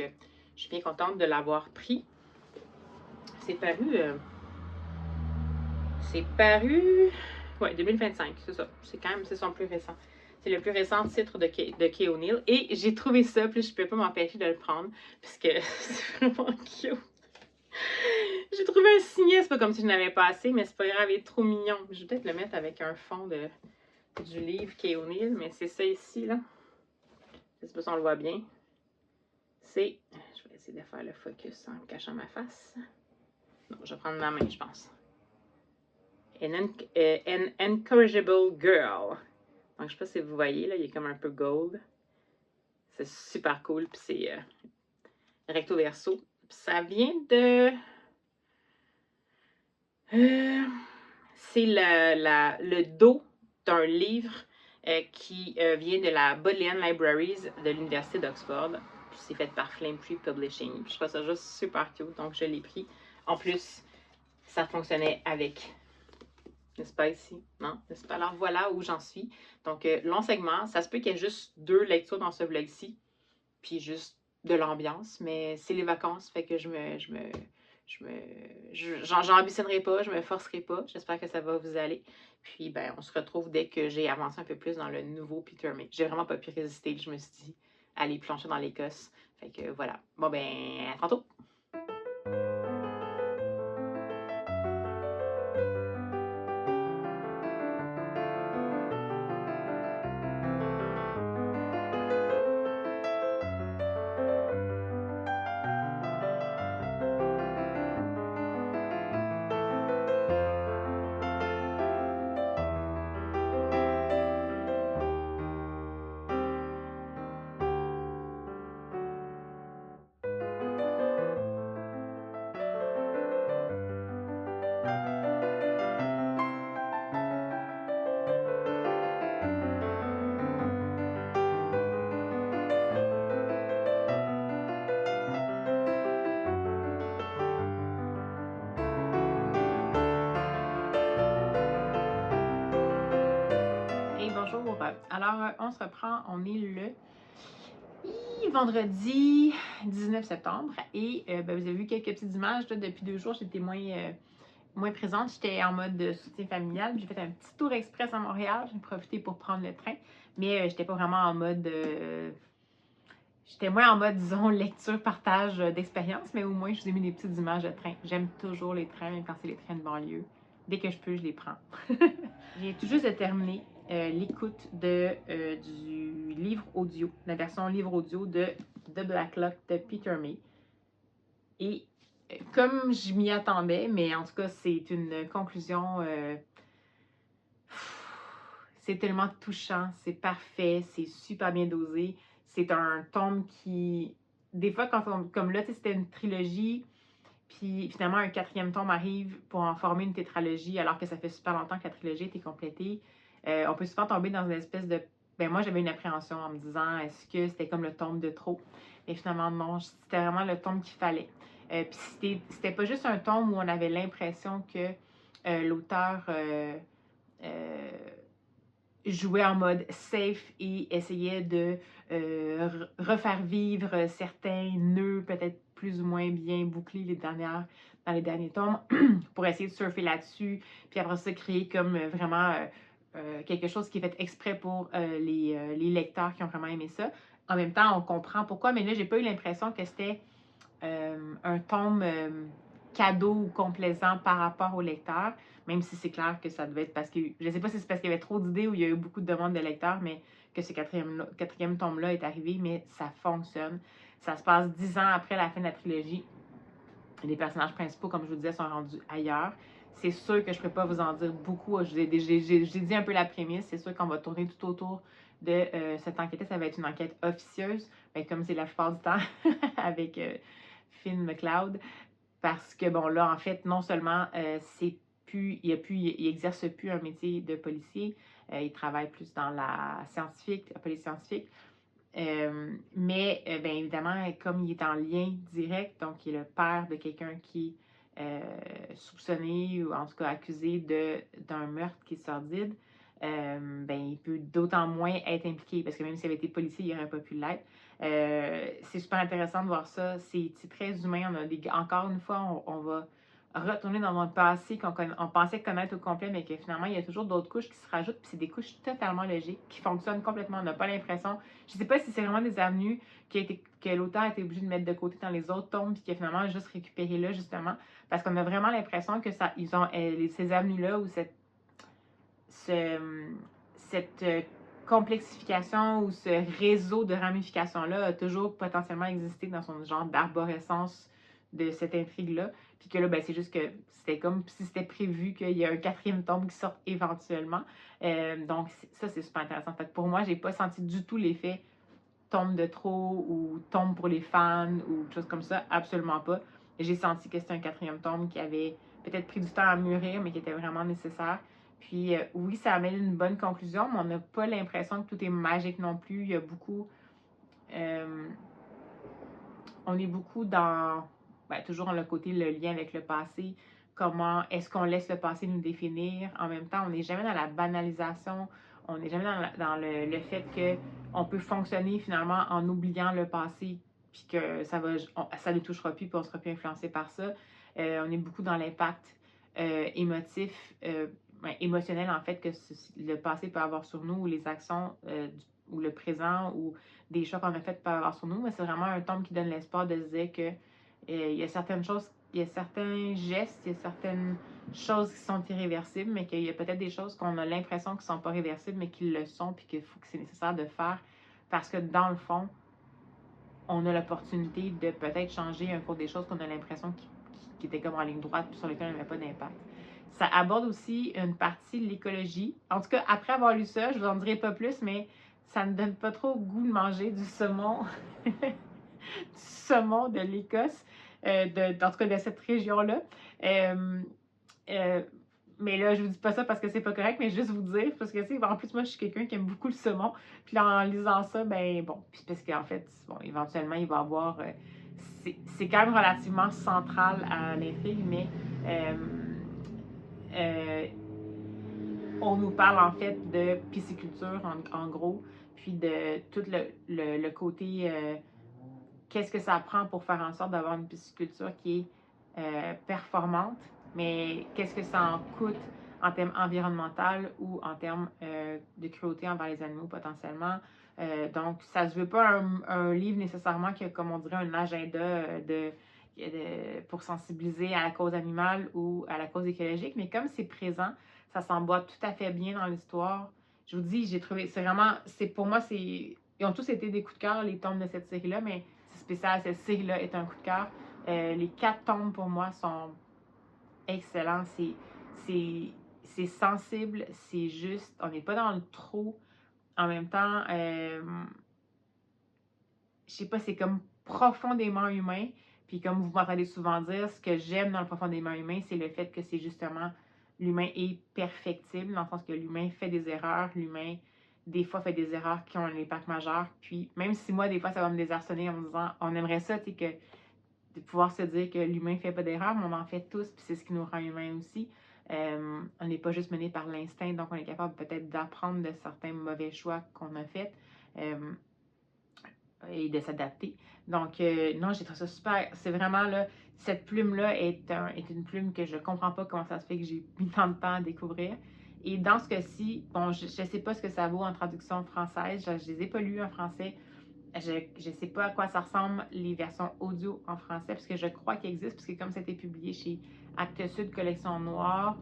je suis bien contente de l'avoir pris. C'est paru, ouais, 2025, c'est ça. C'est son plus récent. C'est le plus récent titre de Kay O'Neill. Et j'ai trouvé ça, puis je ne peux pas m'empêcher de le prendre, puisque c'est vraiment cute. J'ai trouvé un signet, c'est pas comme si je n'avais pas assez, mais c'est pas grave, il est trop mignon. Je vais peut-être le mettre avec un fond du livre Kay O'Neill, mais c'est ça ici, là. Je sais pas si on le voit bien. Je vais essayer de faire le focus en cachant ma face. Non, je vais prendre ma main, je pense. An Incorrigible Girl. Donc, je sais pas si vous voyez, là, il est comme un peu gold. C'est super cool, puis c'est recto verso. Puis ça vient de... c'est le dos d'un livre qui vient de la Bodleian Libraries de l'Université d'Oxford. Puis c'est fait par Flame Tree Publishing. Puis je trouve ça juste super cute, donc je l'ai pris. En plus, ça fonctionnait avec... N'est-ce pas ici? Non? N'est-ce pas? Alors voilà où j'en suis. Donc, long segment. Ça se peut qu'il y ait juste 2 lectures dans ce vlog-ci. Puis juste de l'ambiance. Mais c'est les vacances. Fait que j'en ambitionnerai pas. Je me forcerai pas. J'espère que ça va vous aller. Puis, ben, on se retrouve dès que j'ai avancé un peu plus dans le nouveau Peter May. J'ai vraiment pas pu résister. Je me suis dit, aller plancher dans l'Écosse. Fait que voilà. Bon, ben, à tantôt. bonjour. Alors, on se reprend, on est le vendredi 19 septembre et vous avez vu quelques petites images là, depuis 2 jours, j'étais moins présente, j'étais en mode soutien familial. J'ai fait un petit tour express à Montréal, j'ai profité pour prendre le train, mais j'étais pas vraiment en mode... J'étais moins en mode, disons, lecture, partage d'expérience, mais au moins, je vous ai mis des petites images de train. J'aime toujours les trains, même quand c'est les trains de banlieue. Dès que je peux, je les prends. J'ai tout juste de terminer l'écoute du livre audio, la version livre audio de The Black Lock de Peter May. Et comme je m'y attendais, mais en tout cas, c'est une conclusion... c'est tellement touchant, c'est parfait, c'est super bien dosé. C'est un tome qui... Des fois, comme là, c'était une trilogie, puis finalement, un 4e tome arrive pour en former une tétralogie, alors que ça fait super longtemps que la trilogie a été complétée. On peut souvent tomber dans une espèce de... Ben moi, j'avais une appréhension en me disant, est-ce que c'était comme le tome de trop? Mais finalement, non, c'était vraiment le tome qu'il fallait. Puis c'était pas juste un tome où on avait l'impression que l'auteur... jouait en mode safe et essayait de refaire vivre certains nœuds peut-être plus ou moins bien bouclés dans les derniers tomes pour essayer de surfer là-dessus, puis après ça créer comme vraiment quelque chose qui est fait exprès pour les lecteurs qui ont vraiment aimé ça. En même temps, on comprend pourquoi, mais là, j'ai pas eu l'impression que c'était un tome cadeau ou complaisant par rapport au lecteur, même si c'est clair que ça devait être parce que, je ne sais pas si c'est parce qu'il y avait trop d'idées ou il y a eu beaucoup de demandes de lecteurs, mais que ce quatrième tome-là est arrivé, mais ça fonctionne. Ça se passe 10 ans après la fin de la trilogie. Les personnages principaux, comme je vous disais, sont rendus ailleurs. C'est sûr que je ne pourrais pas vous en dire beaucoup. J'ai dit un peu la prémisse. C'est sûr qu'on va tourner tout autour de cette enquête. Ça va être une enquête officieuse, bien, comme c'est la plupart du temps avec Finn McCloud. Parce que, bon, là, en fait, non seulement il exerce plus un métier de policier, il travaille plus dans la police scientifique. Mais, bien évidemment, comme il est en lien direct, donc il est le père de quelqu'un qui est soupçonné ou en tout cas accusé d'un meurtre qui est sordide, ben, il peut d'autant moins être impliqué parce que même s'il avait été policier, il n'aurait pas pu l'être. C'est super intéressant de voir ça. C'est très humain. Encore une fois, on va retourner dans notre passé on pensait connaître au complet, mais que finalement, il y a toujours d'autres couches qui se rajoutent, puis c'est des couches totalement logiques, qui fonctionnent complètement. On n'a pas l'impression... Je ne sais pas si c'est vraiment des avenues que l'auteur a été obligé de mettre de côté dans les autres tomes, puis qu'il a finalement juste récupéré là, justement, parce qu'on a vraiment l'impression que ils ont ces avenues-là ou cette complexification ou ce réseau de ramifications-là a toujours potentiellement existé dans son genre d'arborescence de cette intrigue-là. Puis que là, ben, c'est juste que c'était comme si c'était prévu qu'il y ait un 4e tome qui sorte éventuellement. Donc, ça, c'est super intéressant. Fait que pour moi, j'ai pas senti du tout l'effet tombe de trop ou tombe pour les fans ou quelque chose comme ça. Absolument pas. J'ai senti que c'était un 4e tome qui avait peut-être pris du temps à mûrir, mais qui était vraiment nécessaire. Puis oui, ça amène une bonne conclusion, mais on n'a pas l'impression que tout est magique non plus. Il y a beaucoup... on est beaucoup dans... Ben, toujours le côté, le lien avec le passé. Comment est-ce qu'on laisse le passé nous définir? En même temps, on n'est jamais dans la banalisation. On n'est jamais dans le fait qu'on peut fonctionner finalement en oubliant le passé, puis que ça ne touchera plus, puis on ne sera plus influencé par ça. On est beaucoup dans l'impact émotif, émotionnel en fait, que le passé peut avoir sur nous, ou les actions, ou le présent, ou des choix qu'on a fait peuvent avoir sur nous. Mais c'est vraiment un tome qui donne l'espoir de se dire que il y a certaines choses, il y a certains gestes, il y a certaines choses qui sont irréversibles, mais qu'il y a peut-être des choses qu'on a l'impression qu'ils ne sont pas réversibles, mais qu'ils le sont, puis qu'il faut que c'est nécessaire de faire, parce que dans le fond, on a l'opportunité de peut-être changer un cours des choses qu'on a l'impression qui étaient comme en ligne droite, puis sur lesquelles on n'avait pas d'impact. Ça aborde aussi une partie de l'écologie. En tout cas, après avoir lu ça, je vous en dirai pas plus, mais ça ne donne pas trop le goût de manger du saumon, du saumon de l'Écosse, en tout cas de cette région-là. Mais là, je vous dis pas ça parce que c'est pas correct, mais juste vous dire, parce que, tu sais, en plus, moi, je suis quelqu'un qui aime beaucoup le saumon. Puis là, en lisant ça, ben bon, puis parce qu'en fait, bon, éventuellement, il va y avoir... c'est quand même relativement central à l'intrigue, mais on nous parle en fait de pisciculture en gros, puis de tout le côté qu'est-ce que ça prend pour faire en sorte d'avoir une pisciculture qui est performante, mais qu'est-ce que ça en coûte en termes environnementaux ou en termes de cruauté envers les animaux potentiellement. Donc, ça ne se veut pas un livre nécessairement qui a, comme on dirait, un agenda pour sensibiliser à la cause animale ou à la cause écologique, mais comme c'est présent, ça s'emboîte tout à fait bien dans l'histoire. Je vous dis, j'ai trouvé, c'est vraiment, c'est pour moi, c'est, ils ont tous été des coups de cœur, les tomes de cette série-là, mais c'est spécial, cette série-là est un coup de cœur. Les 4 tomes, pour moi, sont excellents. C'est sensible, c'est juste, on n'est pas dans le trop. En même temps, je sais pas, c'est comme profondément humain. Puis comme vous m'entendez souvent dire, ce que j'aime dans le profondément humain, c'est le fait que c'est justement l'humain est perfectible, dans le sens que l'humain fait des erreurs, l'humain des fois fait des erreurs qui ont un impact majeur. Puis même si moi, des fois, ça va me désarçonner en me disant, on aimerait ça, tu sais, que de pouvoir se dire que l'humain ne fait pas d'erreur, mais on en fait tous, puis c'est ce qui nous rend humains aussi. On n'est pas juste mené par l'instinct, donc on est capable peut-être d'apprendre de certains mauvais choix qu'on a faits. Et de s'adapter. Donc, non, j'ai trouvé ça super. C'est vraiment là, cette plume-là est une plume que je comprends pas comment ça se fait que j'ai mis tant de temps à découvrir. Et dans ce cas-ci, bon, je ne sais pas ce que ça vaut en traduction française. Je ne les ai pas lus en français. Je ne sais pas à quoi ça ressemble les versions audio en français, parce que je crois qu'il existe, parce que comme c'était publié chez Actes Sud, Collection Noire.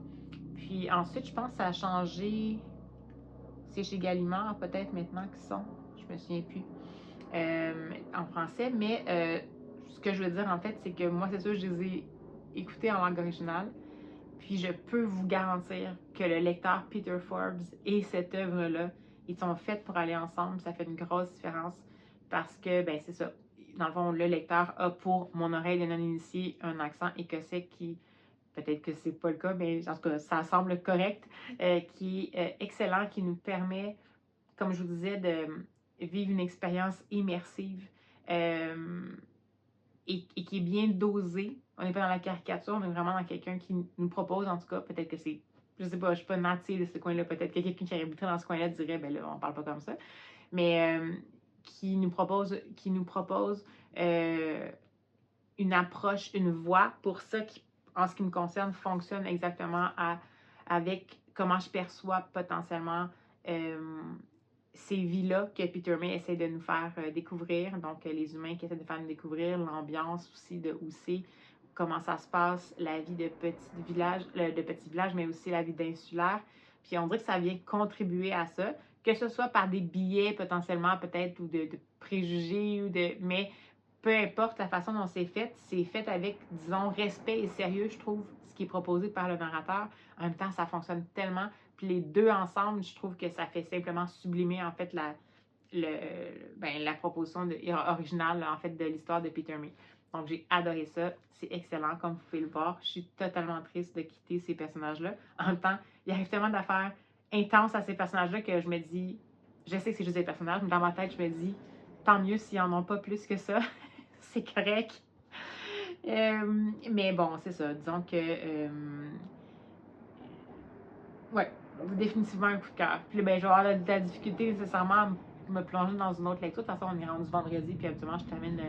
Puis ensuite, je pense que ça a changé. C'est chez Gallimard, peut-être maintenant qu'ils sont. Je me souviens plus. En français, mais ce que je veux dire en fait, c'est que moi, c'est sûr, je les ai écoutés en langue originale, puis je peux vous garantir que le lecteur Peter Forbes et cette œuvre-là, ils sont faits pour aller ensemble, ça fait une grosse différence parce que, ben c'est ça, dans le fond, le lecteur a pour mon oreille de non-initié un accent écossais qui, peut-être que c'est pas le cas, mais en tout cas, ça semble correct, qui est excellent, qui nous permet, comme je vous disais, de vivre une expérience immersive et qui est bien dosée. On n'est pas dans la caricature, on est vraiment dans quelqu'un qui nous propose, en tout cas, peut-être que c'est, je sais pas, je suis pas native de ce coin-là, peut-être que quelqu'un qui habiterait dans ce coin-là dirait, ben là, on parle pas comme ça, mais qui nous propose une approche, une voie pour ça qui, en ce qui me concerne, fonctionne exactement avec comment je perçois potentiellement ces vies-là que Peter May essaie de nous faire découvrir. Donc, les humains qui essaient de faire nous découvrir, l'ambiance aussi de où c'est, comment ça se passe, la vie de petits villages, mais aussi la vie d'insulaire. Puis on dirait que ça vient contribuer à ça, que ce soit par des billets potentiellement peut-être ou de préjugés, mais peu importe la façon dont c'est fait avec, disons, respect et sérieux, je trouve, ce qui est proposé par le narrateur. En même temps, ça fonctionne tellement. Puis les deux ensemble, je trouve que ça fait simplement sublimer, en fait, la proposition originale, en fait, de l'histoire de Peter May. Donc, j'ai adoré ça. C'est excellent, comme vous pouvez le voir. Je suis totalement triste de quitter ces personnages-là. En même temps, il arrive tellement d'affaires intenses à ces personnages-là que je me dis, je sais que c'est juste des personnages, mais dans ma tête, je me dis, tant mieux s'ils n'en ont pas plus que ça. C'est correct. Mais bon, c'est ça. Disons que. Ouais, définitivement un coup de cœur. Puis ben, je vais avoir de la difficulté nécessairement à me plonger dans une autre lecture. De toute façon, on est rendu vendredi, puis habituellement, je termine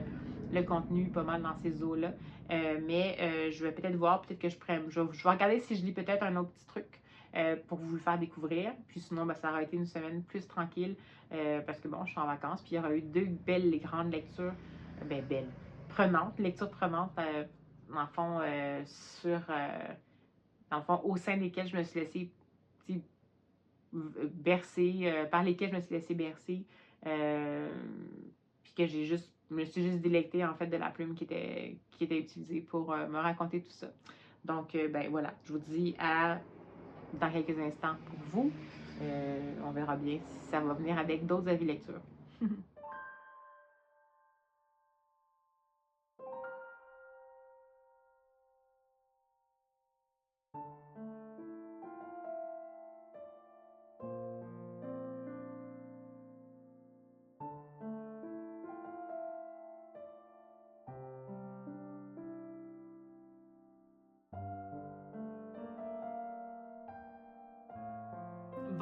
le contenu pas mal dans ces eaux-là. Mais je vais peut-être voir, peut-être que je vais regarder si je lis peut-être un autre petit truc pour vous le faire découvrir. Puis sinon, ben, ça aura été une semaine plus tranquille parce que bon, je suis en vacances. Puis il y aura eu 2 belles et grandes lectures. Belles. Prenantes, lectures prenantes, dans le fond, dans le fond, au sein desquelles je me suis laissée bercer, par lesquelles je me suis laissée bercer, puis que je me suis juste délectée en fait de la plume qui était utilisée pour me raconter tout ça. Donc, ben voilà, je vous dis à dans quelques instants pour vous. On verra bien si ça va venir avec d'autres avis lecture.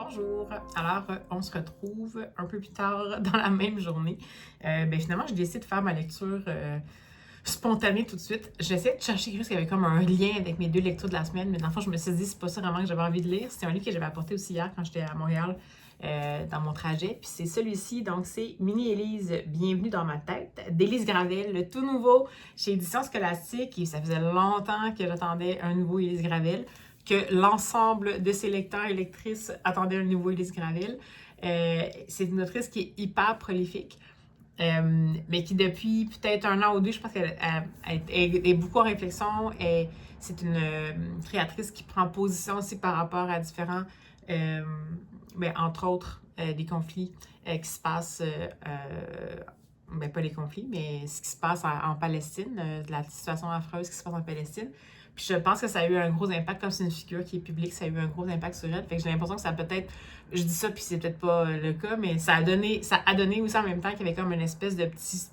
Bonjour! Alors, on se retrouve un peu plus tard dans la même journée. Finalement, j'ai décidé de faire ma lecture spontanée tout de suite. J'essaie de chercher quelque chose qui avait comme un lien avec mes 2 lectures de la semaine, mais dans le fond, je me suis dit, c'est pas ça vraiment que j'avais envie de lire. C'était un livre que j'avais apporté aussi hier quand j'étais à Montréal dans mon trajet. Puis c'est celui-ci, donc c'est Mini-Élise, Bienvenue dans ma tête, d'Élise Gravel, le tout nouveau chez Éditions Scolastique. Et ça faisait longtemps que j'attendais un nouveau Élise Gravel, que l'ensemble de ses lecteurs et lectrices attendaient un nouveau Élise Gravel. C'est une autrice qui est hyper prolifique, mais qui depuis peut-être 1 an ou 2, je pense qu'elle est beaucoup en réflexion. C'est une créatrice qui prend position aussi par rapport à différents, entre autres, des conflits qui se passent, pas les conflits, mais ce qui se passe en Palestine, la situation affreuse qui se passe en Palestine. Puis je pense que ça a eu un gros impact, comme c'est une figure qui est publique, ça a eu un gros impact sur elle. Fait que j'ai l'impression que ça a peut-être, je dis ça puis c'est peut-être pas le cas, mais ça a donné aussi en même temps qu'il y avait comme une espèce de petit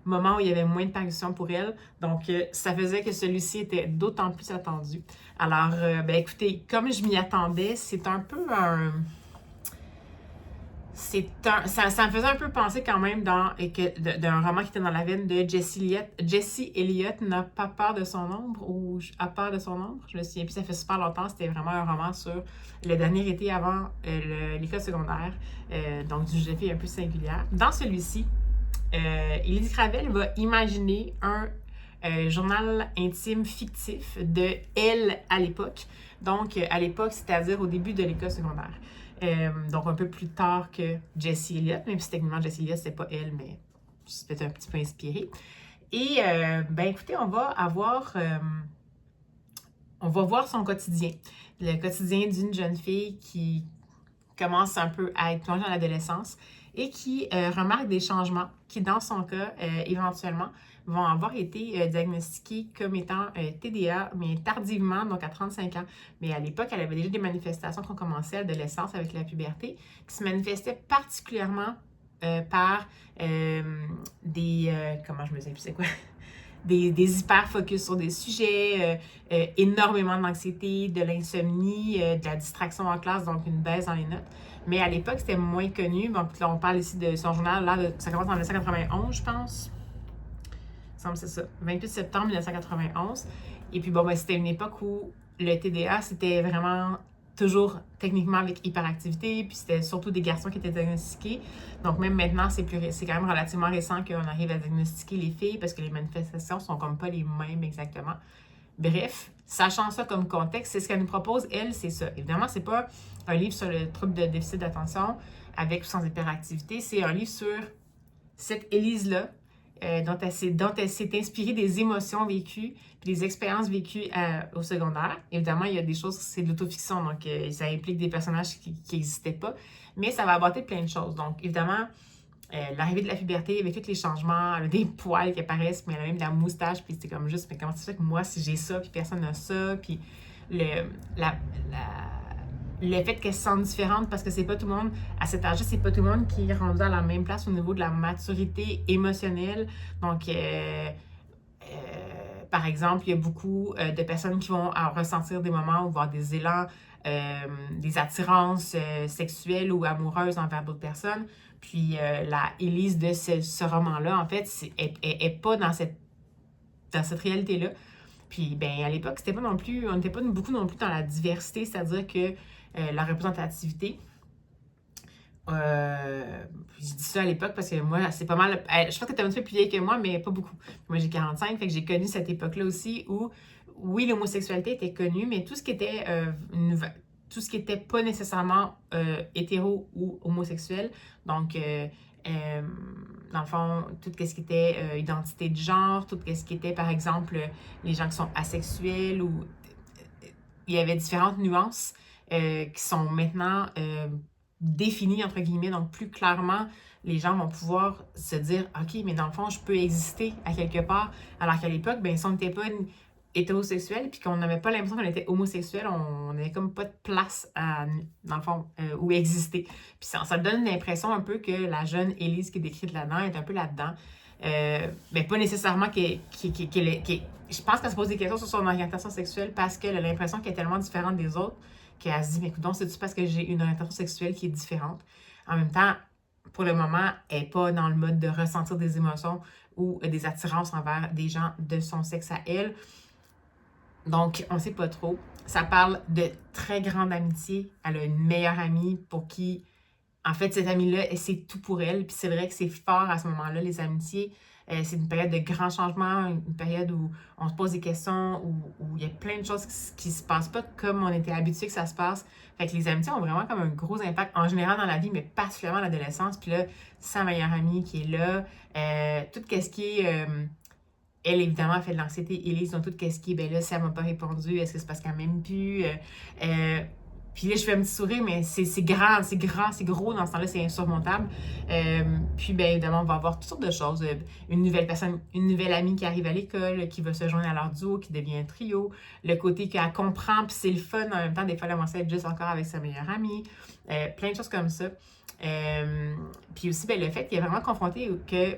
moment où il y avait moins de parution pour elle. Donc ça faisait que celui-ci était d'autant plus attendu. Alors, écoutez, comme je m'y attendais, c'est un peu un... Ça me faisait un peu penser quand même d'un roman qui était dans la veine de Jessie Elliott n'a pas peur de son ombre ou a peur de son ombre. Je me souviens plus, ça fait super longtemps. C'était vraiment un roman sur le dernier été avant l'école secondaire, donc d'une jeune fille un peu singulière. Dans celui-ci, Élise Gravel va imaginer un journal intime fictif de elle à l'époque. Donc, à l'époque, c'est-à-dire au début de l'école secondaire. Donc un peu plus tard que Jessie Elliott, même si techniquement Jessie Elliott, c'était pas elle, mais c'est peut-être un petit peu inspiré. Et écoutez, on va voir son quotidien. Le quotidien d'une jeune fille qui commence un peu à être plongée dans l'adolescence et qui remarque des changements qui, dans son cas, éventuellement, vont avoir été diagnostiqués comme étant TDA, mais tardivement, donc à 35 ans. Mais à l'époque, elle avait déjà des manifestations qui ont commencé à l'adolescence avec la puberté, qui se manifestaient particulièrement par comment je me sais plus c'est quoi? Des hyper-focus sur des sujets, énormément d'anxiété, de l'insomnie, de la distraction en classe, donc une baisse dans les notes. Mais à l'époque, c'était moins connu. Donc là, on parle ici de son journal, là, ça commence en 1991, je pense. Il me semble que c'est ça. 28 septembre 1991. Et puis, c'était une époque où le TDA, c'était vraiment toujours techniquement avec hyperactivité, puis c'était surtout des garçons qui étaient diagnostiqués. Donc même maintenant, c'est quand même relativement récent qu'on arrive à diagnostiquer les filles parce que les manifestations sont comme pas les mêmes exactement. Bref, sachant ça comme contexte, c'est ce qu'elle nous propose, elle, c'est ça. Évidemment, c'est pas un livre sur le trouble de déficit d'attention avec ou sans hyperactivité, c'est un livre sur cette Élise-là, dont elle s'est inspirée des émotions vécues puis des expériences vécues au secondaire. Évidemment, il y a des choses, c'est de l'autofiction, donc ça implique des personnages qui n'existaient pas, mais ça va aborder plein de choses. Donc, évidemment, l'arrivée de la puberté avec tous les changements, elle a des poils qui apparaissent, mais elle a même de la moustache, puis c'est comme juste, mais comment ça se fait que moi, si j'ai ça, puis personne n'a ça, puis le fait qu'elle se sente différente parce que c'est pas tout le monde, à cet âge-là, c'est pas tout le monde qui est rendu à la même place au niveau de la maturité émotionnelle. Donc, par exemple, il y a beaucoup de personnes qui vont ressentir des moments ou voir des élans, des attirances sexuelles ou amoureuses envers d'autres personnes. Puis, la Élise de ce roman-là, en fait, est pas dans cette réalité-là. Puis, à l'époque, c'était pas non plus, on n'était pas beaucoup non plus dans la diversité, c'est-à-dire que la représentativité. Je dis ça à l'époque parce que moi, c'est pas mal. Je pense que tu es un petit peu plus vieille que moi, mais pas beaucoup. Moi, j'ai 45, fait que j'ai connu cette époque-là aussi où, oui, l'homosexualité était connue, mais tout ce qui était pas nécessairement hétéro ou homosexuel, donc dans le fond, tout ce qui était identité de genre, tout ce qui était, par exemple, les gens qui sont asexuels, ou il y avait différentes nuances qui sont maintenant définies, entre guillemets, donc plus clairement, les gens vont pouvoir se dire « Ok, mais dans le fond, je peux exister à quelque part », alors qu'à l'époque, si on n'était pas hétérosexuel puis qu'on n'avait pas l'impression qu'on était homosexuel, on n'avait comme pas de place, dans le fond, où exister. Puis ça donne l'impression un peu que la jeune Élise qui est décrite là-dedans est un peu là-dedans. Mais pas nécessairement je pense qu'elle se pose des questions sur son orientation sexuelle parce qu'elle a l'impression qu'elle est tellement différente des autres qu'elle se dit, mais écoute, c'est-tu parce que j'ai une orientation sexuelle qui est différente? En même temps, pour le moment, elle n'est pas dans le mode de ressentir des émotions ou des attirances envers des gens de son sexe à elle. Donc, on ne sait pas trop. Ça parle de très grande amitié. Elle a une meilleure amie pour qui, en fait, cette amie-là, c'est tout pour elle. Puis c'est vrai que c'est fort à ce moment-là, les amitiés. C'est une période de grands changements, une période où on se pose des questions, où il y a plein de choses qui se passent pas comme on était habitué que ça se passe. Fait que les amitiés ont vraiment comme un gros impact en général dans la vie, mais particulièrement à l'adolescence. Puis là, sa meilleure amie qui est là, tout ce qui est... elle, évidemment, a fait de l'anxiété. Élise, donc tout ce qui est, ben là, si elle m'a pas répondu, est-ce que c'est parce qu'elle m'aime plus? Puis là, je fais un petit sourire, mais c'est grand, c'est gros. Dans ce temps-là, c'est insurmontable. Puis, bien évidemment, on va avoir toutes sortes de choses. Une nouvelle personne, une nouvelle amie qui arrive à l'école, qui va se joindre à leur duo, qui devient un trio. Le côté qu'elle comprend, puis c'est le fun. En même temps, des fois, elle commence à être juste encore avec sa meilleure amie. Plein de choses comme ça. Puis aussi, ben, le fait qu'elle est vraiment confrontée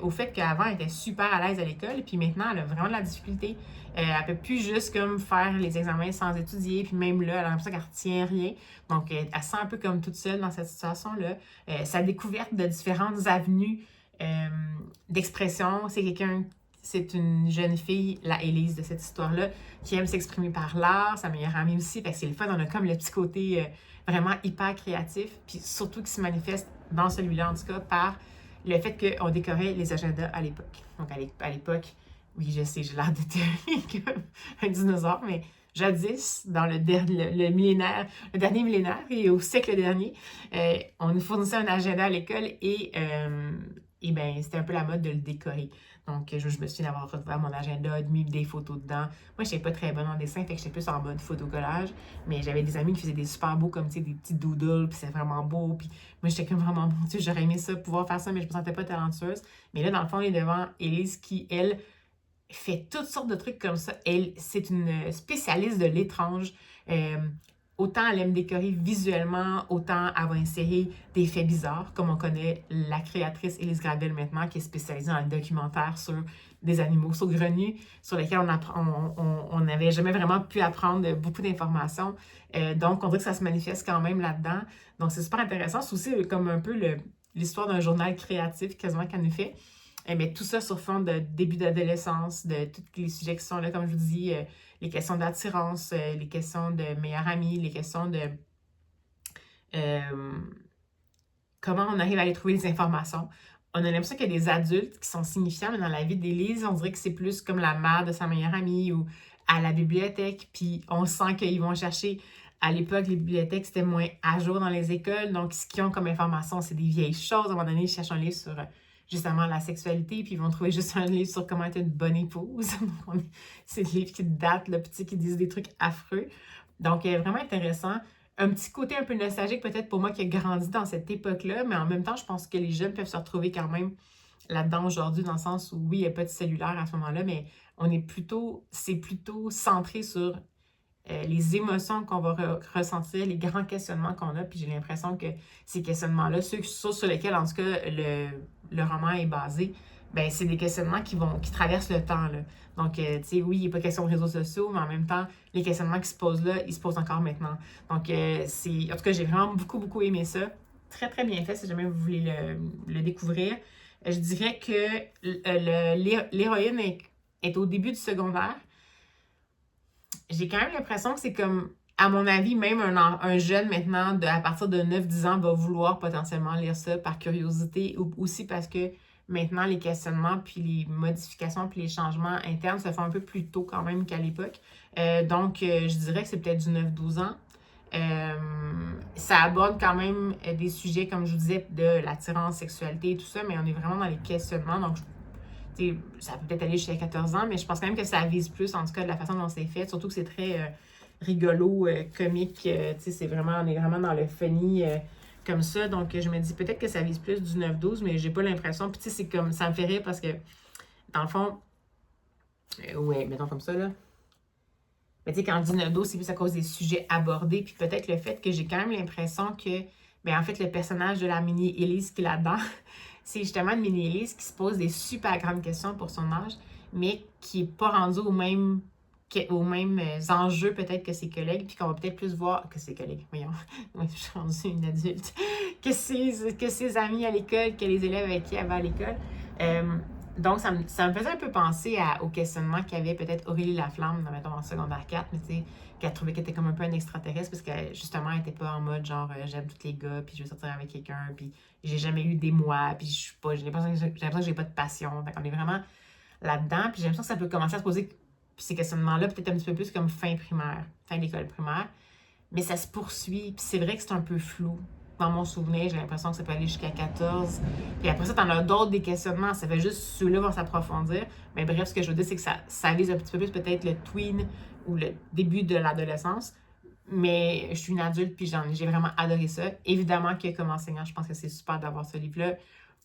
au fait qu'avant, elle était super à l'aise à l'école, puis maintenant, elle a vraiment de la difficulté. Elle ne peut plus juste comme faire les examens sans étudier, puis même là, elle a l'impression qu'elle ne retient rien. Donc, elle se sent un peu comme toute seule dans cette situation-là. Sa découverte de différentes avenues d'expression, c'est une jeune fille, la Élise de cette histoire-là, qui aime s'exprimer par l'art, sa meilleure amie aussi, fait que c'est le fun, on a comme le petit côté vraiment hyper créatif, puis surtout qui se manifeste dans celui-là, en tout cas, par le fait qu'on décorait les agendas à l'époque. Donc, à l'époque, oui, je sais, j'ai l'air de comme un dinosaure, mais jadis, dans le millénaire, le dernier millénaire et au siècle dernier, on nous fournissait un agenda à l'école et ben, c'était un peu la mode de le décorer. Donc, je me souviens d'avoir retrouvé mon agenda, de mis des photos dedans. Moi, je n'étais pas très bonne en dessin, fait que j'étais plus en mode photocollage. Mais j'avais des amis qui faisaient des super beaux, comme, tu sais, des petits doodles, puis c'est vraiment beau. Puis moi, j'étais comme vraiment, bon Dieu, j'aurais aimé ça, pouvoir faire ça, mais je me sentais pas talentueuse. Mais là, dans le fond, on est devant Élise qui, elle, fait toutes sortes de trucs comme ça. Elle, c'est une spécialiste de l'étrange. Autant elle aime décorer visuellement, autant elle va insérer des faits bizarres, comme on connaît la créatrice Élise Gravel maintenant, qui est spécialisée dans le documentaire sur des animaux saugrenus, sur lesquels on n'avait jamais vraiment pu apprendre beaucoup d'informations. Donc, on dirait que ça se manifeste quand même là-dedans. Donc, c'est super intéressant. C'est aussi comme un peu l'histoire d'un journal créatif, quasiment qu'elle nous fait. Mais tout ça sur fond de début d'adolescence, de tous les sujets qui sont là, comme je vous dis, les questions d'attirance, les questions de meilleure amie, les questions de comment on arrive à aller trouver les informations. On a l'impression qu'il y a des adultes qui sont signifiants, mais dans la vie d'Élise, on dirait que c'est plus comme la mère de sa meilleure amie ou à la bibliothèque, puis on sent qu'ils vont chercher. À l'époque, les bibliothèques, c'était moins à jour dans les écoles, donc ce qu'ils ont comme information, c'est des vieilles choses. À un moment donné, ils cherchent un livre sur justement la sexualité, puis ils vont trouver juste un livre sur comment être une bonne épouse. C'est des livres qui datent, là, puis qui disent des trucs affreux. Donc, vraiment intéressant. Un petit côté un peu nostalgique peut-être pour moi qui a grandi dans cette époque-là, mais en même temps, je pense que les jeunes peuvent se retrouver quand même là-dedans aujourd'hui, dans le sens où oui, il n'y a pas de cellulaire à ce moment-là, mais c'est plutôt centré sur les émotions qu'on va ressentir, les grands questionnements qu'on a, puis j'ai l'impression que ces questionnements-là, ceux sur lesquels, en tout cas, le roman est basé, ben c'est des questionnements qui traversent le temps, là. Donc, tu sais, oui, il n'est pas question de réseaux sociaux, mais en même temps, les questionnements qui se posent là, ils se posent encore maintenant. Donc, en tout cas, j'ai vraiment beaucoup, beaucoup aimé ça. Très, très bien fait, si jamais vous voulez le découvrir. Je dirais que l'héroïne est au début du secondaire. J'ai quand même l'impression que c'est comme, à mon avis, même un jeune maintenant, à partir de 9-10 ans, va vouloir potentiellement lire ça par curiosité ou aussi parce que maintenant, les questionnements, puis les modifications, puis les changements internes se font un peu plus tôt quand même qu'à l'époque. Donc, je dirais que c'est peut-être du 9-12 ans. Ça aborde quand même des sujets, comme je vous disais, de l'attirance, sexualité et tout ça, mais on est vraiment dans les questionnements. Donc, ça peut peut-être aller jusqu'à 14 ans, mais je pense quand même que ça vise plus, en tout cas, de la façon dont c'est fait. Surtout que c'est très rigolo, comique. On est vraiment dans le funny comme ça. Donc, je me dis peut-être que ça vise plus du 9-12, mais j'ai pas l'impression. Puis, c'est comme, ça me fait rire parce que, dans le fond, ouais, mettons comme ça, là. Mais quand je dis 9-12, c'est plus à cause des sujets abordés. Puis peut-être le fait que j'ai quand même l'impression que, en fait, le personnage de la mini-Élise qui est là-dedans, c'est justement une mini-Élise qui se pose des super grandes questions pour son âge, mais qui n'est pas rendue au même aux mêmes enjeux peut-être que ses collègues, puis qu'on va peut-être plus voir que ses collègues, voyons, oui, je suis rendue une adulte, que ses amis à l'école, que les élèves avec qui elle va à l'école. Donc, ça me faisait un peu penser au questionnement qu'avait peut-être Aurélie Laflamme, mettons, en secondaire 4, mais tu sais, qu'elle trouvait qu'elle était comme un peu un extraterrestre parce qu'elle, justement, elle était pas en mode genre j'aime tous les gars, puis je veux sortir avec quelqu'un, puis j'ai jamais eu des mois, puis je suis pas, j'ai l'impression que j'ai pas de passion. Donc, on est vraiment là-dedans, puis j'ai l'impression que ça peut commencer à se poser ces questionnements-là, peut-être un petit peu plus comme fin primaire, fin d'école primaire, mais ça se poursuit, puis c'est vrai que c'est un peu flou. Dans mon souvenir, j'ai l'impression que ça peut aller jusqu'à 14. Puis après ça, t'en as d'autres des questionnements. Ça fait juste ceux-là vont s'approfondir. Mais bref, ce que je veux dire, c'est que ça vise un petit peu plus peut-être le tween ou le début de l'adolescence. Mais je suis une adulte, puis j'ai vraiment adoré ça. Évidemment que comme enseignant, je pense que c'est super d'avoir ce livre-là,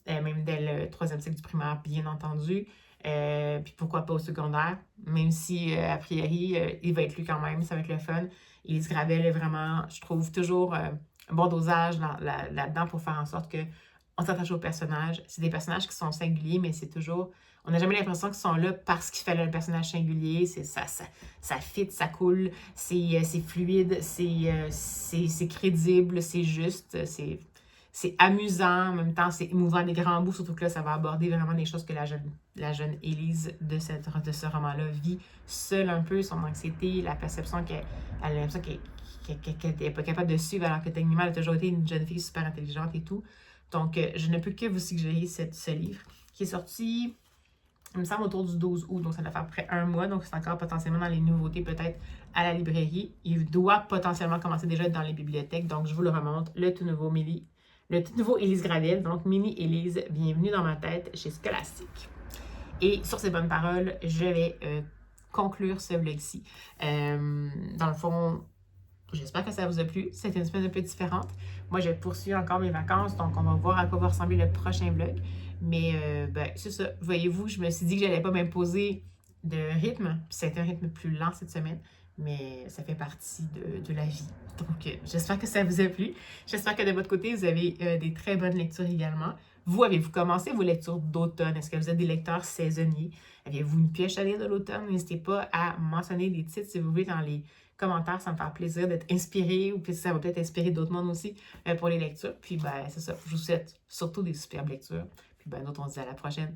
même dès le troisième cycle du primaire, bien entendu. Puis pourquoi pas au secondaire, même si, a priori, il va être lu quand même, ça va être le fun. Élise Gravel est vraiment, je trouve, toujours un bon dosage là-dedans pour faire en sorte qu'on s'attache aux personnages. C'est des personnages qui sont singuliers, mais c'est toujours... On n'a jamais l'impression qu'ils sont là parce qu'il fallait un personnage singulier. Ça fit, ça coule, c'est fluide, c'est crédible, c'est juste, c'est amusant, en même temps, c'est émouvant des grands bouts, surtout que là, ça va aborder vraiment des choses que la jeune Élise de ce roman-là vit seule un peu, son anxiété, la perception qu'elle a l'impression qu'elle n'est pas capable de suivre, alors que techniquement, elle a toujours été une jeune fille super intelligente et tout. Donc, je ne peux que vous suggérer ce livre qui est sorti, il me semble, autour du 12 août, donc ça doit faire près un mois, donc c'est encore potentiellement dans les nouveautés, peut-être à la librairie. Il doit potentiellement commencer déjà à être dans les bibliothèques, donc je vous le remonte, le tout nouveau Élise Gravel, donc Mini Élise, bienvenue dans ma tête chez Scholastique. Et sur ces bonnes paroles, je vais conclure ce vlog-ci. Dans le fond, j'espère que ça vous a plu. C'était une semaine un peu différente. Moi, je poursuis encore mes vacances, donc on va voir à quoi va ressembler le prochain vlog. Mais ben, c'est ça. Voyez-vous, je me suis dit que j'allais pas m'imposer de rythme. C'était un rythme plus lent cette semaine, mais ça fait partie de la vie. Donc, j'espère que ça vous a plu. J'espère que de votre côté, vous avez des très bonnes lectures également. Vous, avez-vous commencé vos lectures d'automne? Est-ce que vous êtes des lecteurs saisonniers? Avez-vous une pioche à lire de l'automne? N'hésitez pas à mentionner des titres si vous voulez dans les commentaires. Ça me fait plaisir d'être inspiré ou puis ça va peut-être inspirer d'autres mondes aussi pour les lectures. Puis, ben, c'est ça. Je vous souhaite surtout des superbes lectures. Puis, ben, nous, on se dit à la prochaine.